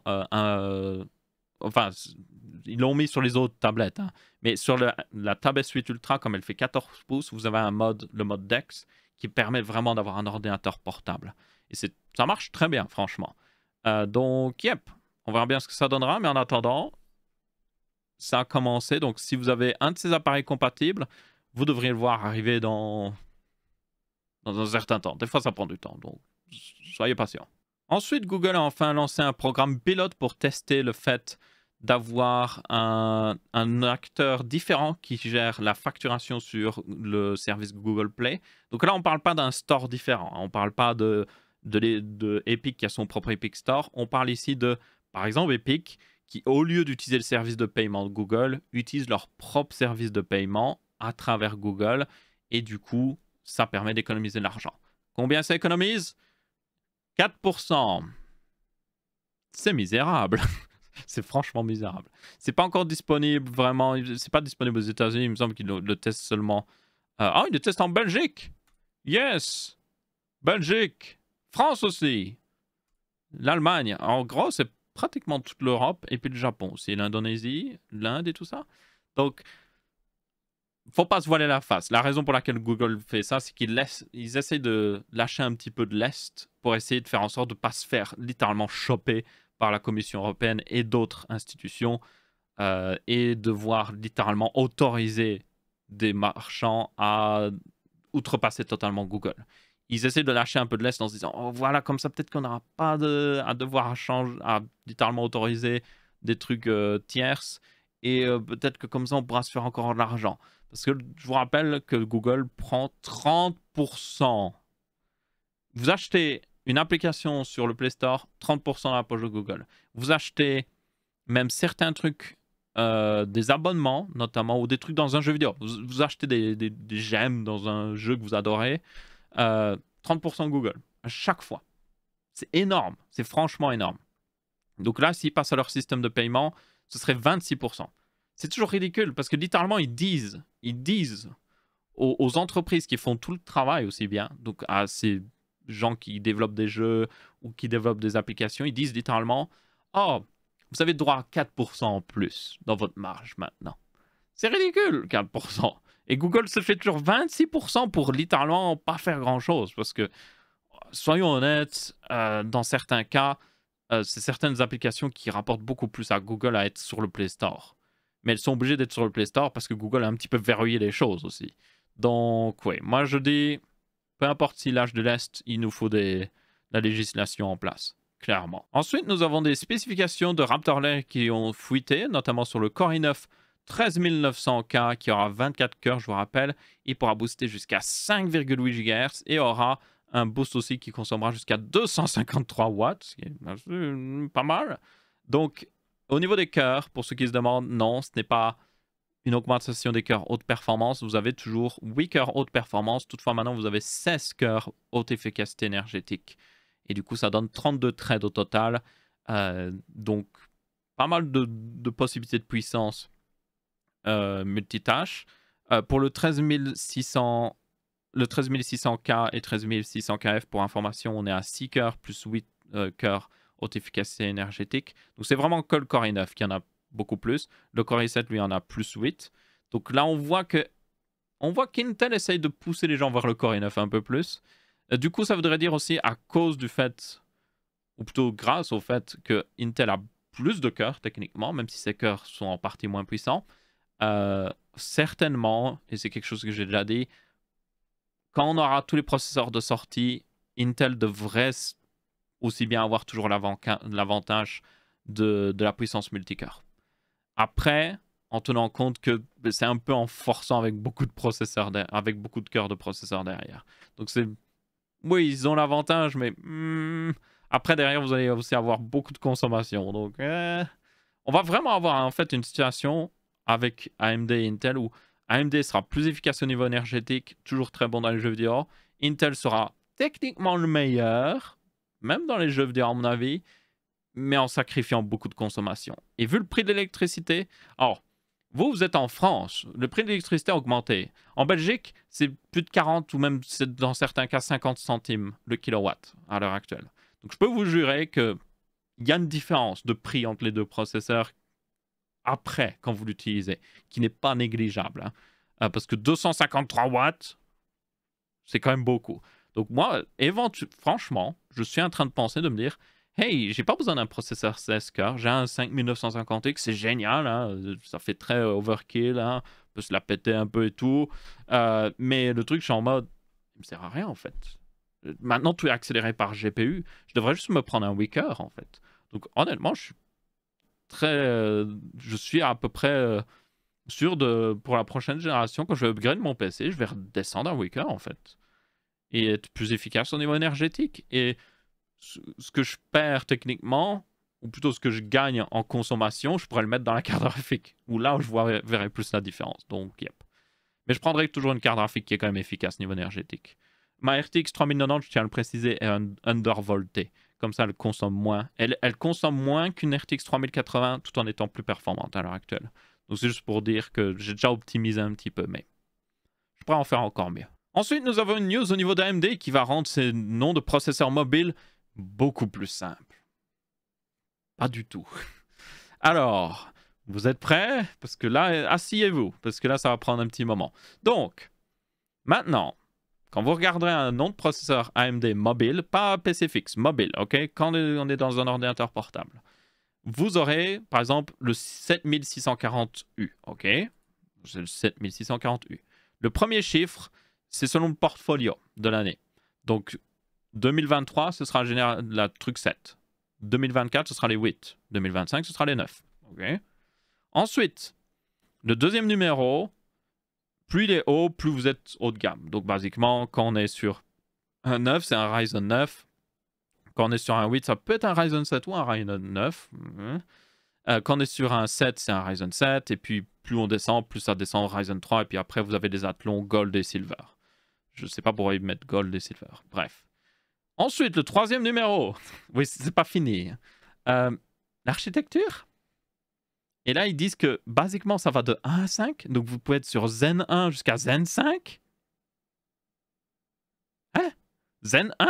enfin, ils l'ont mis sur les autres tablettes, hein. Mais sur la Tab S8 Ultra, comme elle fait 14 pouces, vous avez le mode DeX, qui permet vraiment d'avoir un ordinateur portable. Et ça marche très bien, franchement. Donc, yep, on verra bien ce que ça donnera, mais en attendant, ça a commencé. Donc, si vous avez un de ces appareils compatibles, vous devriez le voir arriver dans un certain temps. Des fois, ça prend du temps, donc soyez patient. Ensuite, Google a enfin lancé un programme pilote pour tester le fait d'avoir un acteur différent qui gère la facturation sur le service Google Play. Donc là, on ne parle pas d'un store différent. On ne parle pas de Epic qui a son propre Epic Store. On parle ici de, par exemple, Epic qui, au lieu d'utiliser le service de paiement de Google, utilise leur propre service de paiement à travers Google. Et du coup, ça permet d'économiser de l'argent. Combien ça économise ? 4%. C'est misérable. C'est franchement misérable. C'est pas encore disponible vraiment. C'est pas disponible aux États-Unis. Il me semble qu'ils le testent seulement. Ah, ils le testent en Belgique. Yes. Belgique. France aussi. L'Allemagne. En gros, c'est pratiquement toute l'Europe et puis le Japon aussi. L'Indonésie, l'Inde et tout ça. Donc, faut pas se voiler la face. La raison pour laquelle Google fait ça, c'est qu'ils essaient de lâcher un petit peu de lest pour essayer de faire en sorte de ne pas se faire littéralement choper par la Commission européenne et d'autres institutions et devoir littéralement autoriser des marchands à outrepasser totalement Google. Ils essaient de lâcher un peu de lest en se disant oh, voilà, comme ça, peut-être qu'on n'aura pas à devoir à littéralement autoriser des trucs tierces et peut-être que comme ça, on pourra se faire encore de l'argent. Parce que je vous rappelle que Google prend 30%. Vous achetez une application sur le Play Store, 30% dans la poche de Google. Vous achetez même certains trucs, des abonnements notamment, ou des trucs dans un jeu vidéo. Vous achetez des gemmes dans un jeu que vous adorez, 30% Google, à chaque fois. C'est énorme, c'est franchement énorme. Donc là, s'ils passent à leur système de paiement, ce serait 26%. C'est toujours ridicule parce que littéralement, ils disent aux entreprises qui font tout le travail aussi bien, donc à ces gens qui développent des jeux ou qui développent des applications, ils disent littéralement « Oh, vous avez droit à 4% en plus dans votre marge maintenant. » C'est ridicule, 4%. Et Google se fait toujours 26% pour littéralement pas faire grand-chose. Parce que, soyons honnêtes, dans certains cas, c'est certaines applications qui rapportent beaucoup plus à Google à être sur le Play Store. Mais elles sont obligées d'être sur le Play Store parce que Google a un petit peu verrouillé les choses aussi. Donc, oui, moi je dis, peu importe si l'âge de l'Est, il nous faut la législation en place, clairement. Ensuite, nous avons des spécifications de Raptor Lake qui ont fuité, notamment sur le Core i9 13900K qui aura 24 cœurs, je vous rappelle. Il pourra booster jusqu'à 5,8 GHz et aura un boost aussi qui consommera jusqu'à 253 watts, ce qui est pas mal. Donc, au niveau des cœurs, pour ceux qui se demandent, non, ce n'est pas une augmentation des cœurs haute performance. Vous avez toujours 8 cœurs haute performance. Toutefois, maintenant, vous avez 16 cœurs haute efficacité énergétique. Et du coup, ça donne 32 threads au total. Donc, pas mal de possibilités de puissance multitâche. Pour le 13600K et 13600KF, pour information, on est à 6 cœurs plus 8 cœurs haute efficacité énergétique. Donc, c'est vraiment que le Core i9 qui en a beaucoup plus. Le Core i7, lui, en a plus 8. Donc là, on voit qu'Intel essaye de pousser les gens vers le Core i9 un peu plus. Du coup, ça voudrait dire aussi à cause du fait, ou plutôt grâce au fait que Intel a plus de cœurs techniquement, même si ces cœurs sont en partie moins puissants. Certainement, et c'est quelque chose que j'ai déjà dit, quand on aura tous les processeurs de sortie, Intel devrait aussi bien avoir toujours l'avantage de la puissance multicœur. Après, en tenant compte que c'est un peu en forçant avec beaucoup de processeurs, avec beaucoup de cœurs de processeurs derrière. Donc oui, ils ont l'avantage, mais après derrière vous allez aussi avoir beaucoup de consommation. Donc on va vraiment avoir en fait une situation avec AMD et Intel où AMD sera plus efficace au niveau énergétique, toujours très bon dans les jeux vidéo. Intel sera techniquement le meilleur, même dans les jeux vidéo à mon avis, mais en sacrifiant beaucoup de consommation. Et vu le prix de l'électricité, alors, vous êtes en France, le prix de l'électricité a augmenté. En Belgique, c'est plus de 40 ou même dans certains cas 50 centimes le kilowatt à l'heure actuelle. Donc je peux vous jurer qu'il y a une différence de prix entre les deux processeurs après, quand vous l'utilisez, qui n'est pas négligeable. Parce que 253 watts, c'est quand même beaucoup. Donc moi, franchement, je suis en train de penser, de me dire, hey, j'ai pas besoin d'un processeur 16 cœurs, j'ai un 5950X, c'est génial, hein, ça fait très overkill, hein, on peut se la péter un peu et tout, mais le truc, je suis en mode, il me sert à rien en fait. Maintenant, tout est accéléré par GPU, je devrais juste me prendre un 8 cœurs en fait. Donc honnêtement, je suis à peu près sûr pour la prochaine génération, quand je vais upgrade mon PC, je vais redescendre à 8 cœurs en fait. Et être plus efficace au niveau énergétique. Et ce que je perds techniquement, ou plutôt ce que je gagne en consommation, je pourrais le mettre dans la carte graphique, où là, je verrai plus la différence. Donc, yep. Mais je prendrai toujours une carte graphique qui est quand même efficace au niveau énergétique. Ma RTX 3090, je tiens à le préciser, est undervoltée. Comme ça, elle consomme moins. Elle consomme moins qu'une RTX 3080 tout en étant plus performante à l'heure actuelle. Donc, c'est juste pour dire que j'ai déjà optimisé un petit peu, mais je pourrais en faire encore mieux. Ensuite, nous avons une news au niveau d'AMD qui va rendre ces noms de processeurs mobiles beaucoup plus simples. Pas du tout. Alors, vous êtes prêts? Parce que là, asseyez-vous, parce que là, ça va prendre un petit moment. Donc, maintenant, quand vous regarderez un nom de processeur AMD mobile, pas PC fixe, mobile, ok? Quand on est dans un ordinateur portable, vous aurez, par exemple, le 7640U, ok? C'est le 7640U. Le premier chiffre, c'est selon le portfolio de l'année. Donc, 2023, ce sera la truc 7. 2024, ce sera les 8. 2025, ce sera les 9. Okay. Ensuite, le deuxième numéro, plus il est haut, plus vous êtes haut de gamme. Donc, basiquement, quand on est sur un 9, c'est un Ryzen 9. Quand on est sur un 8, ça peut être un Ryzen 7 ou un Ryzen 9. Quand on est sur un 7, c'est un Ryzen 7. Et puis, plus on descend, plus ça descend au Ryzen 3. Et puis après, vous avez des athlons Gold et Silver. Je ne sais pas pourquoi ils mettent Gold et Silver. Bref. Ensuite, le troisième numéro. Oui, c'est pas fini. L'architecture. Et là, ils disent que, basiquement, ça va de 1 à 5. Donc, vous pouvez être sur Zen 1 jusqu'à Zen 5. Hein? Zen 1?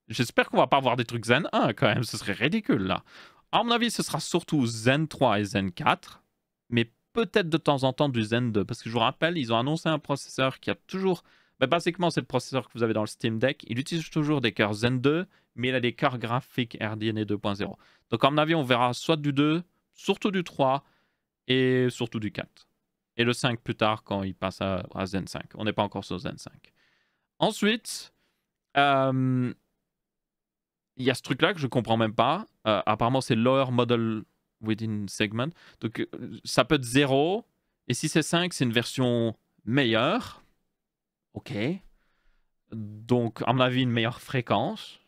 J'espère qu'on va pas avoir des trucs Zen 1 quand même, ce serait ridicule là. À mon avis, ce sera surtout Zen 3 et Zen 4, mais peut-être de temps en temps du Zen 2, parce que je vous rappelle, ils ont annoncé un processeur qui a toujours... Ben, basiquement, c'est le processeur que vous avez dans le Steam Deck. Il utilise toujours des cœurs Zen 2, mais il a des cœurs graphiques RDNA 2.0. Donc à mon avis, on verra soit du 2, surtout du 3, et surtout du 4. Et le 5 plus tard quand il passe à Zen 5. On n'est pas encore sur Zen 5. Ensuite, il y a ce truc-là que je comprends même pas. Apparemment, c'est Lower Model Within Segment. Donc, ça peut être 0. Et si c'est 5, c'est une version meilleure. OK. Donc, à mon avis, une meilleure fréquence.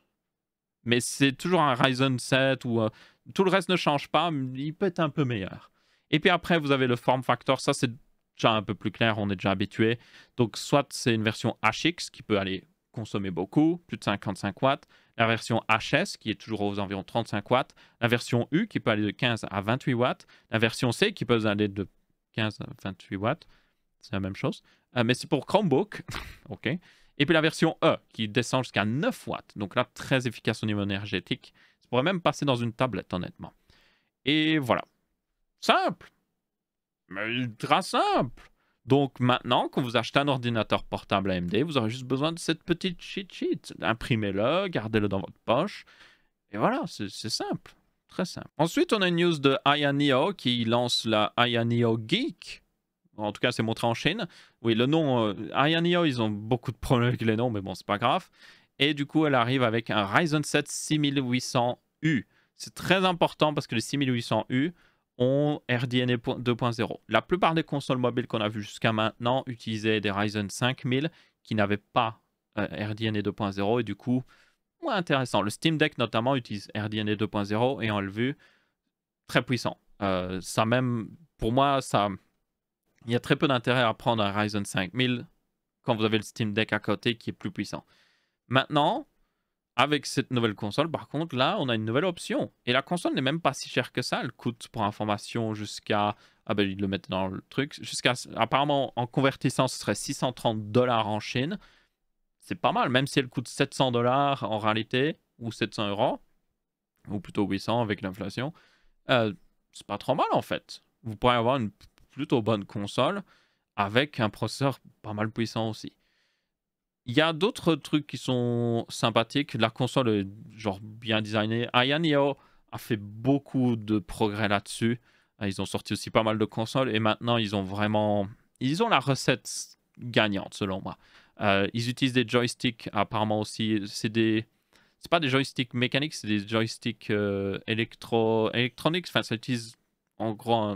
Mais c'est toujours un Ryzen 7 ou... tout le reste ne change pas, mais il peut être un peu meilleur. Et puis après, vous avez le form factor. Ça, c'est déjà un peu plus clair. On est déjà habitué. Donc, soit c'est une version HX qui peut aller consommer beaucoup, plus de 55 watts. La version HS qui est toujours aux environs 35 watts. La version U qui peut aller de 15 à 28 watts. La version C qui peut aller de 15 à 28 watts. C'est la même chose. Mais c'est pour Chromebook. OK. Et puis la version E qui descend jusqu'à 9 watts. Donc là, très efficace au niveau énergétique. Ça pourrait même passer dans une tablette, honnêtement. Et voilà. Simple. Mais ultra simple. Donc maintenant, quand vous achetez un ordinateur portable AMD, vous aurez juste besoin de cette petite cheat sheet. Imprimez-le, gardez-le dans votre poche. Et voilà, c'est simple. Très simple. Ensuite, on a une news de Aya Neo qui lance la Aya Neo Geek. En tout cas, c'est montré en Chine. Oui, le nom, Aya Neo, ils ont beaucoup de problèmes avec les noms, mais bon, c'est pas grave. Et du coup, elle arrive avec un Ryzen 7 6800U. C'est très important parce que les 6800U ont RDNA 2.0. La plupart des consoles mobiles qu'on a vues jusqu'à maintenant utilisaient des Ryzen 5000 qui n'avaient pas RDNA 2.0 et du coup, ouais, intéressant. Le Steam Deck notamment utilise RDNA 2.0 et on l'a vu, très puissant. Ça même, pour moi, ça... Il y a très peu d'intérêt à prendre un Ryzen 5000 quand vous avez le Steam Deck à côté qui est plus puissant. Maintenant, avec cette nouvelle console, par contre, là, on a une nouvelle option. Et la console n'est même pas si chère que ça. Elle coûte, pour information, jusqu'à... Ah ben, ils le mettent dans le truc. Jusqu'à... Apparemment, en convertissant, ce serait 630$ en Chine. C'est pas mal, même si elle coûte 700$ en réalité, ou 700€, ou plutôt 800 avec l'inflation. C'est pas trop mal, en fait. Vous pourrez avoir une plutôt bonne console avec un processeur pas mal puissant aussi. Il y a d'autres trucs qui sont sympathiques. La console est genre bien designée. Aya Neo a fait beaucoup de progrès là-dessus. Ils ont sorti aussi pas mal de consoles et maintenant ils ont vraiment... Ils ont la recette gagnante selon moi. Ils utilisent des joysticks apparemment aussi. C'est pas des joysticks mécaniques, c'est des joysticks électroniques. Enfin, ça utilise en gros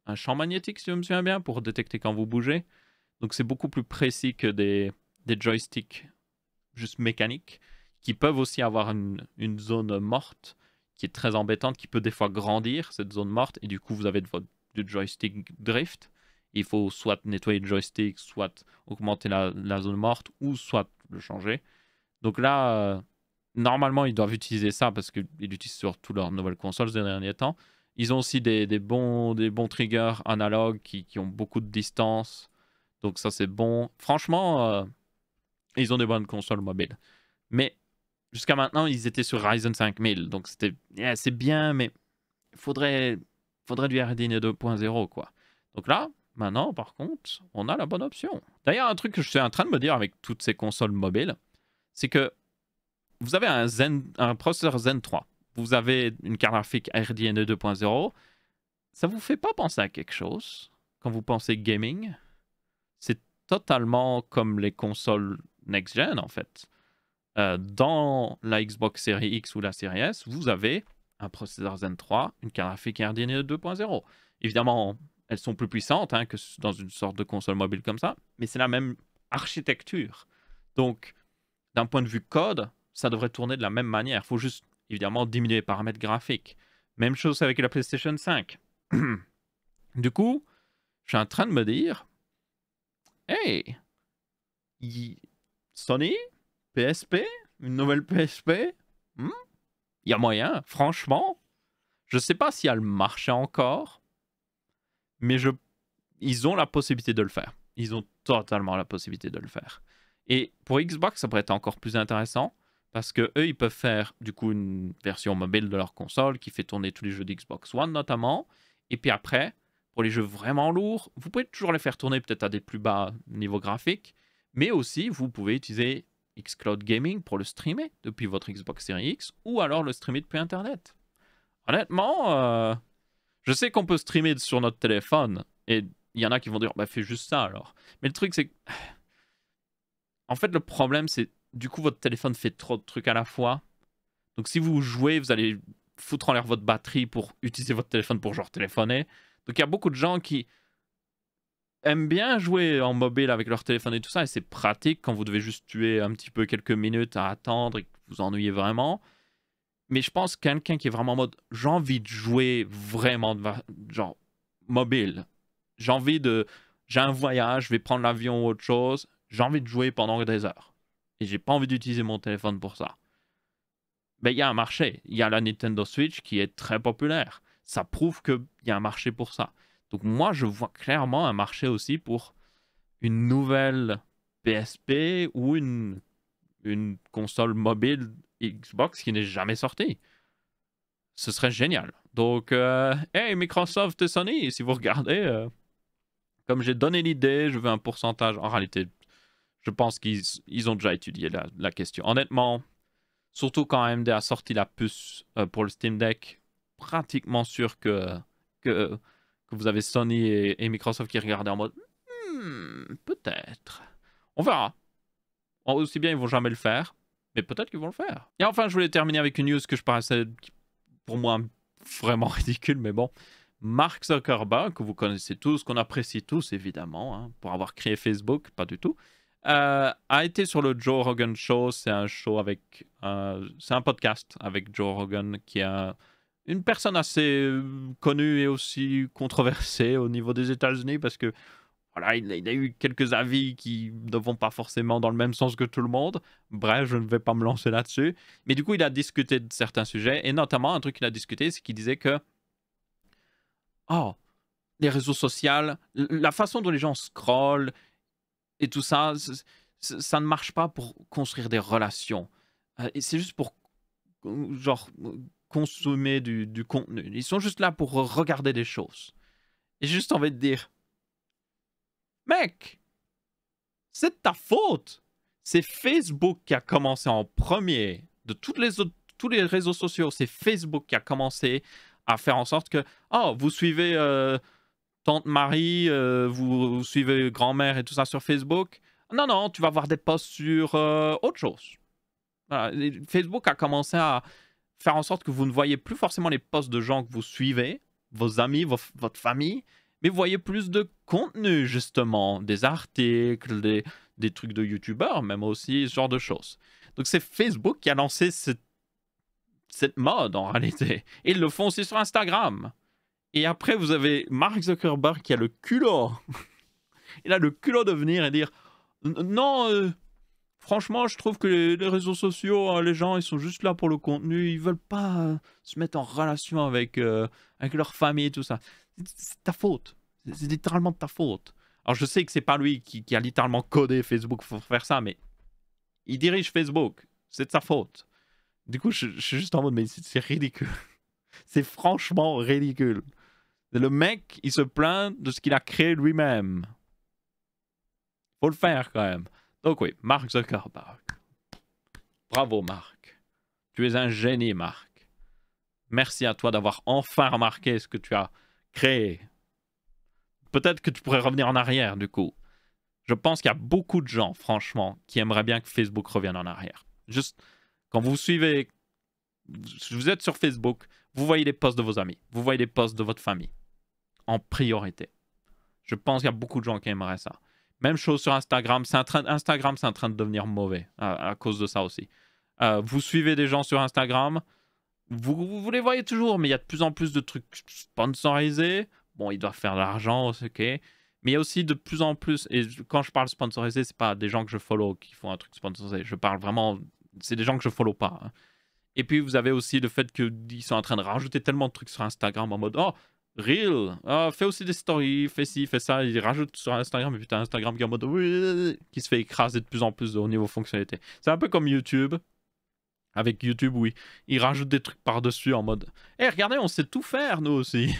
un champ magnétique, si je me souviens bien, pour détecter quand vous bougez. Donc c'est beaucoup plus précis que des joysticks juste mécaniques, qui peuvent aussi avoir une zone morte, qui est très embêtante, qui peut des fois grandir, cette zone morte, et du coup vous avez du joystick drift. Il faut soit nettoyer le joystick, soit augmenter la zone morte, ou soit le changer. Donc là, normalement, ils doivent utiliser ça, parce qu'ils l'utilisent sur toutes leurs nouvelles consoles ces derniers temps. Ils ont aussi des bons triggers analogues qui ont beaucoup de distance. Donc ça, c'est bon. Franchement, ils ont des bonnes consoles mobiles. Mais jusqu'à maintenant, ils étaient sur Ryzen 5000. Donc c'était... Yeah, c'est bien, mais il faudrait du RDNA 2.0, quoi. Donc là, maintenant, par contre, on a la bonne option. D'ailleurs, un truc que je suis en train de me dire avec toutes ces consoles mobiles, c'est que vous avez un processeur Zen 3. Vous avez une carte graphique RDNA 2.0. Ça vous fait pas penser à quelque chose quand vous pensez gaming? C'est totalement comme les consoles next-gen, en fait. Dans la Xbox Series X ou la Series S, vous avez un processeur Zen 3, une carte graphique RDNA 2.0. Évidemment, elles sont plus puissantes que dans une sorte de console mobile comme ça, mais c'est la même architecture. Donc, d'un point de vue code, ça devrait tourner de la même manière. Il faut juste, évidemment, diminuer les paramètres graphiques. Même chose avec la PlayStation 5. Du coup, je suis en train de me dire, hey, Sony, PSP, une nouvelle PSP, il y a moyen, franchement. Je sais pas si elle marchait encore, mais ils ont la possibilité de le faire. Ils ont totalement la possibilité de le faire. Et pour Xbox, ça pourrait être encore plus intéressant parce que eux, ils peuvent faire du coup une version mobile de leur console qui fait tourner tous les jeux d'Xbox One notamment. Et puis après, pour les jeux vraiment lourds, vous pouvez toujours les faire tourner peut-être à des plus bas niveaux graphiques, mais aussi vous pouvez utiliser xCloud Gaming pour le streamer depuis votre Xbox Series X ou alors le streamer depuis Internet. Honnêtement, je sais qu'on peut streamer sur notre téléphone et il y en a qui vont dire bah fais juste ça alors. Mais le truc c'est que en fait le problème c'est du coup votre téléphone fait trop de trucs à la fois. Donc si vous jouez, vous allez foutre en l'air votre batterie pour utiliser votre téléphone pour genre téléphoner. Donc il y a beaucoup de gens qui aiment bien jouer en mobile avec leur téléphone et tout ça, et c'est pratique quand vous devez juste tuer un petit peu quelques minutes à attendre et que vous ennuyez vraiment. Mais je pense que quelqu'un qui est vraiment en mode j'ai envie de jouer vraiment genre mobile. J'ai un voyage, je vais prendre l'avion ou autre chose, j'ai envie de jouer pendant des heures. Et j'ai pas envie d'utiliser mon téléphone pour ça. Ben, il y a un marché. Il y a la Nintendo Switch qui est très populaire. Ça prouve qu'il y a un marché pour ça. Donc moi, je vois clairement un marché aussi pour une nouvelle PSP ou une console mobile Xbox qui n'est jamais sortie. Ce serait génial. Donc, hey Microsoft et Sony, si vous regardez, comme j'ai donné l'idée, je veux un pourcentage. En réalité, je pense qu'ils ont déjà étudié la question. Honnêtement, surtout quand AMD a sorti la puce pour le Steam Deck, pratiquement sûr que vous avez Sony et Microsoft qui regardaient en mode peut-être. On verra. Aussi bien, ils vont jamais le faire, mais peut-être qu'ils vont le faire. Et enfin, je voulais terminer avec une news que je paraissais, pour moi, vraiment ridicule, mais bon. Mark Zuckerberg, que vous connaissez tous, qu'on apprécie tous, évidemment, hein, pour avoir créé Facebook, pas du tout, a été sur le Joe Rogan Show. C'est un show avec... c'est un podcast avec Joe Rogan, qui est une personne assez connue et aussi controversée au niveau des États-Unis, parce que voilà, il a eu quelques avis qui ne vont pas forcément dans le même sens que tout le monde. Bref, je ne vais pas me lancer là-dessus. Mais du coup, il a discuté de certains sujets, et notamment, un truc qu'il a discuté, c'est qu'il disait que oh, les réseaux sociaux, la façon dont les gens scrollent et tout ça, ça ne marche pas pour construire des relations. Et c'est juste pour, genre, consommer du contenu. Ils sont juste là pour regarder des choses. Et j'ai juste envie de dire, mec, c'est de ta faute. C'est Facebook qui a commencé en premier de tous les réseaux sociaux. C'est Facebook qui a commencé à faire en sorte que, oh, vous suivez Tante Marie, vous suivez grand-mère et tout ça sur Facebook. Non, non, tu vas voir des posts sur autre chose. Voilà. Facebook a commencé à faire en sorte que vous ne voyez plus forcément les posts de gens que vous suivez, vos amis, votre famille, mais vous voyez plus de contenu, justement, des articles, des trucs de youtubeurs, même aussi, ce genre de choses. Donc c'est Facebook qui a lancé cette mode, en réalité. Et ils le font aussi sur Instagram. Et après, vous avez Mark Zuckerberg qui a le culot. Il a le culot de venir et dire non, franchement, je trouve que les réseaux sociaux, les gens, ils sont juste là pour le contenu. Ils veulent pas se mettre en relation avec leur famille et tout ça. C'est ta faute. C'est littéralement de ta faute. Alors, je sais que c'est pas lui qui a littéralement codé Facebook pour faire ça, mais il dirige Facebook. C'est de sa faute. Du coup, je suis juste en mode, mais c'est ridicule. C'est franchement ridicule. Le mec, il se plaint de ce qu'il a créé lui-même. Faut le faire quand même. Donc oui, Mark Zuckerberg. Bravo Mark. Tu es un génie Mark. Merci à toi d'avoir enfin remarqué ce que tu as créé. Peut-être que tu pourrais revenir en arrière du coup. Je pense qu'il y a beaucoup de gens, franchement, qui aimeraient bien que Facebook revienne en arrière. Juste, quand vous suivez, vous êtes sur Facebook, vous voyez les posts de vos amis, vous voyez les posts de votre famille. En priorité. Je pense qu'il y a beaucoup de gens qui aimeraient ça. Même chose sur Instagram. Instagram, c'est en train de devenir mauvais à cause de ça aussi. Vous suivez des gens sur Instagram, vous les voyez toujours, mais il y a de plus en plus de trucs sponsorisés. Bon, ils doivent faire de l'argent, ok. Mais il y a aussi de plus en plus, et quand je parle sponsorisé, c'est pas des gens que je follow qui font un truc sponsorisé. Je parle vraiment, c'est des gens que je follow pas. Hein. Et puis vous avez aussi le fait qu'ils sont en train de rajouter tellement de trucs sur Instagram en mode, oh, Reel, fait aussi des stories, fait ci, fait ça. Il rajoute sur Instagram, et putain, Instagram qui est en mode qui se fait écraser de plus en plus au niveau fonctionnalité. C'est un peu comme YouTube. Avec YouTube, oui. Il rajoute des trucs par-dessus en mode regardez, on sait tout faire, nous aussi.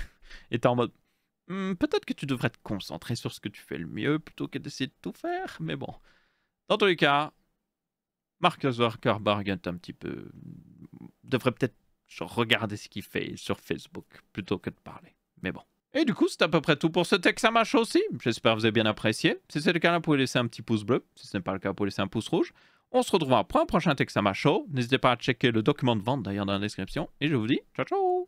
Et t'es en mode peut-être que tu devrais te concentrer sur ce que tu fais le mieux plutôt que d'essayer de tout faire. Mais bon. Dans tous les cas, Mark Zuckerberg est un petit peu. Devrait peut-être regarder ce qu'il fait sur Facebook plutôt que de parler. Mais bon. Et du coup, c'est à peu près tout pour ce Texama Show aussi. J'espère que vous avez bien apprécié. Si c'est le cas, vous pouvez laisser un petit pouce bleu. Si ce n'est pas le cas, vous pouvez laisser un pouce rouge. On se retrouvera pour un prochain Texama Show. N'hésitez pas à checker le document de vente d'ailleurs dans la description. Et je vous dis ciao ciao.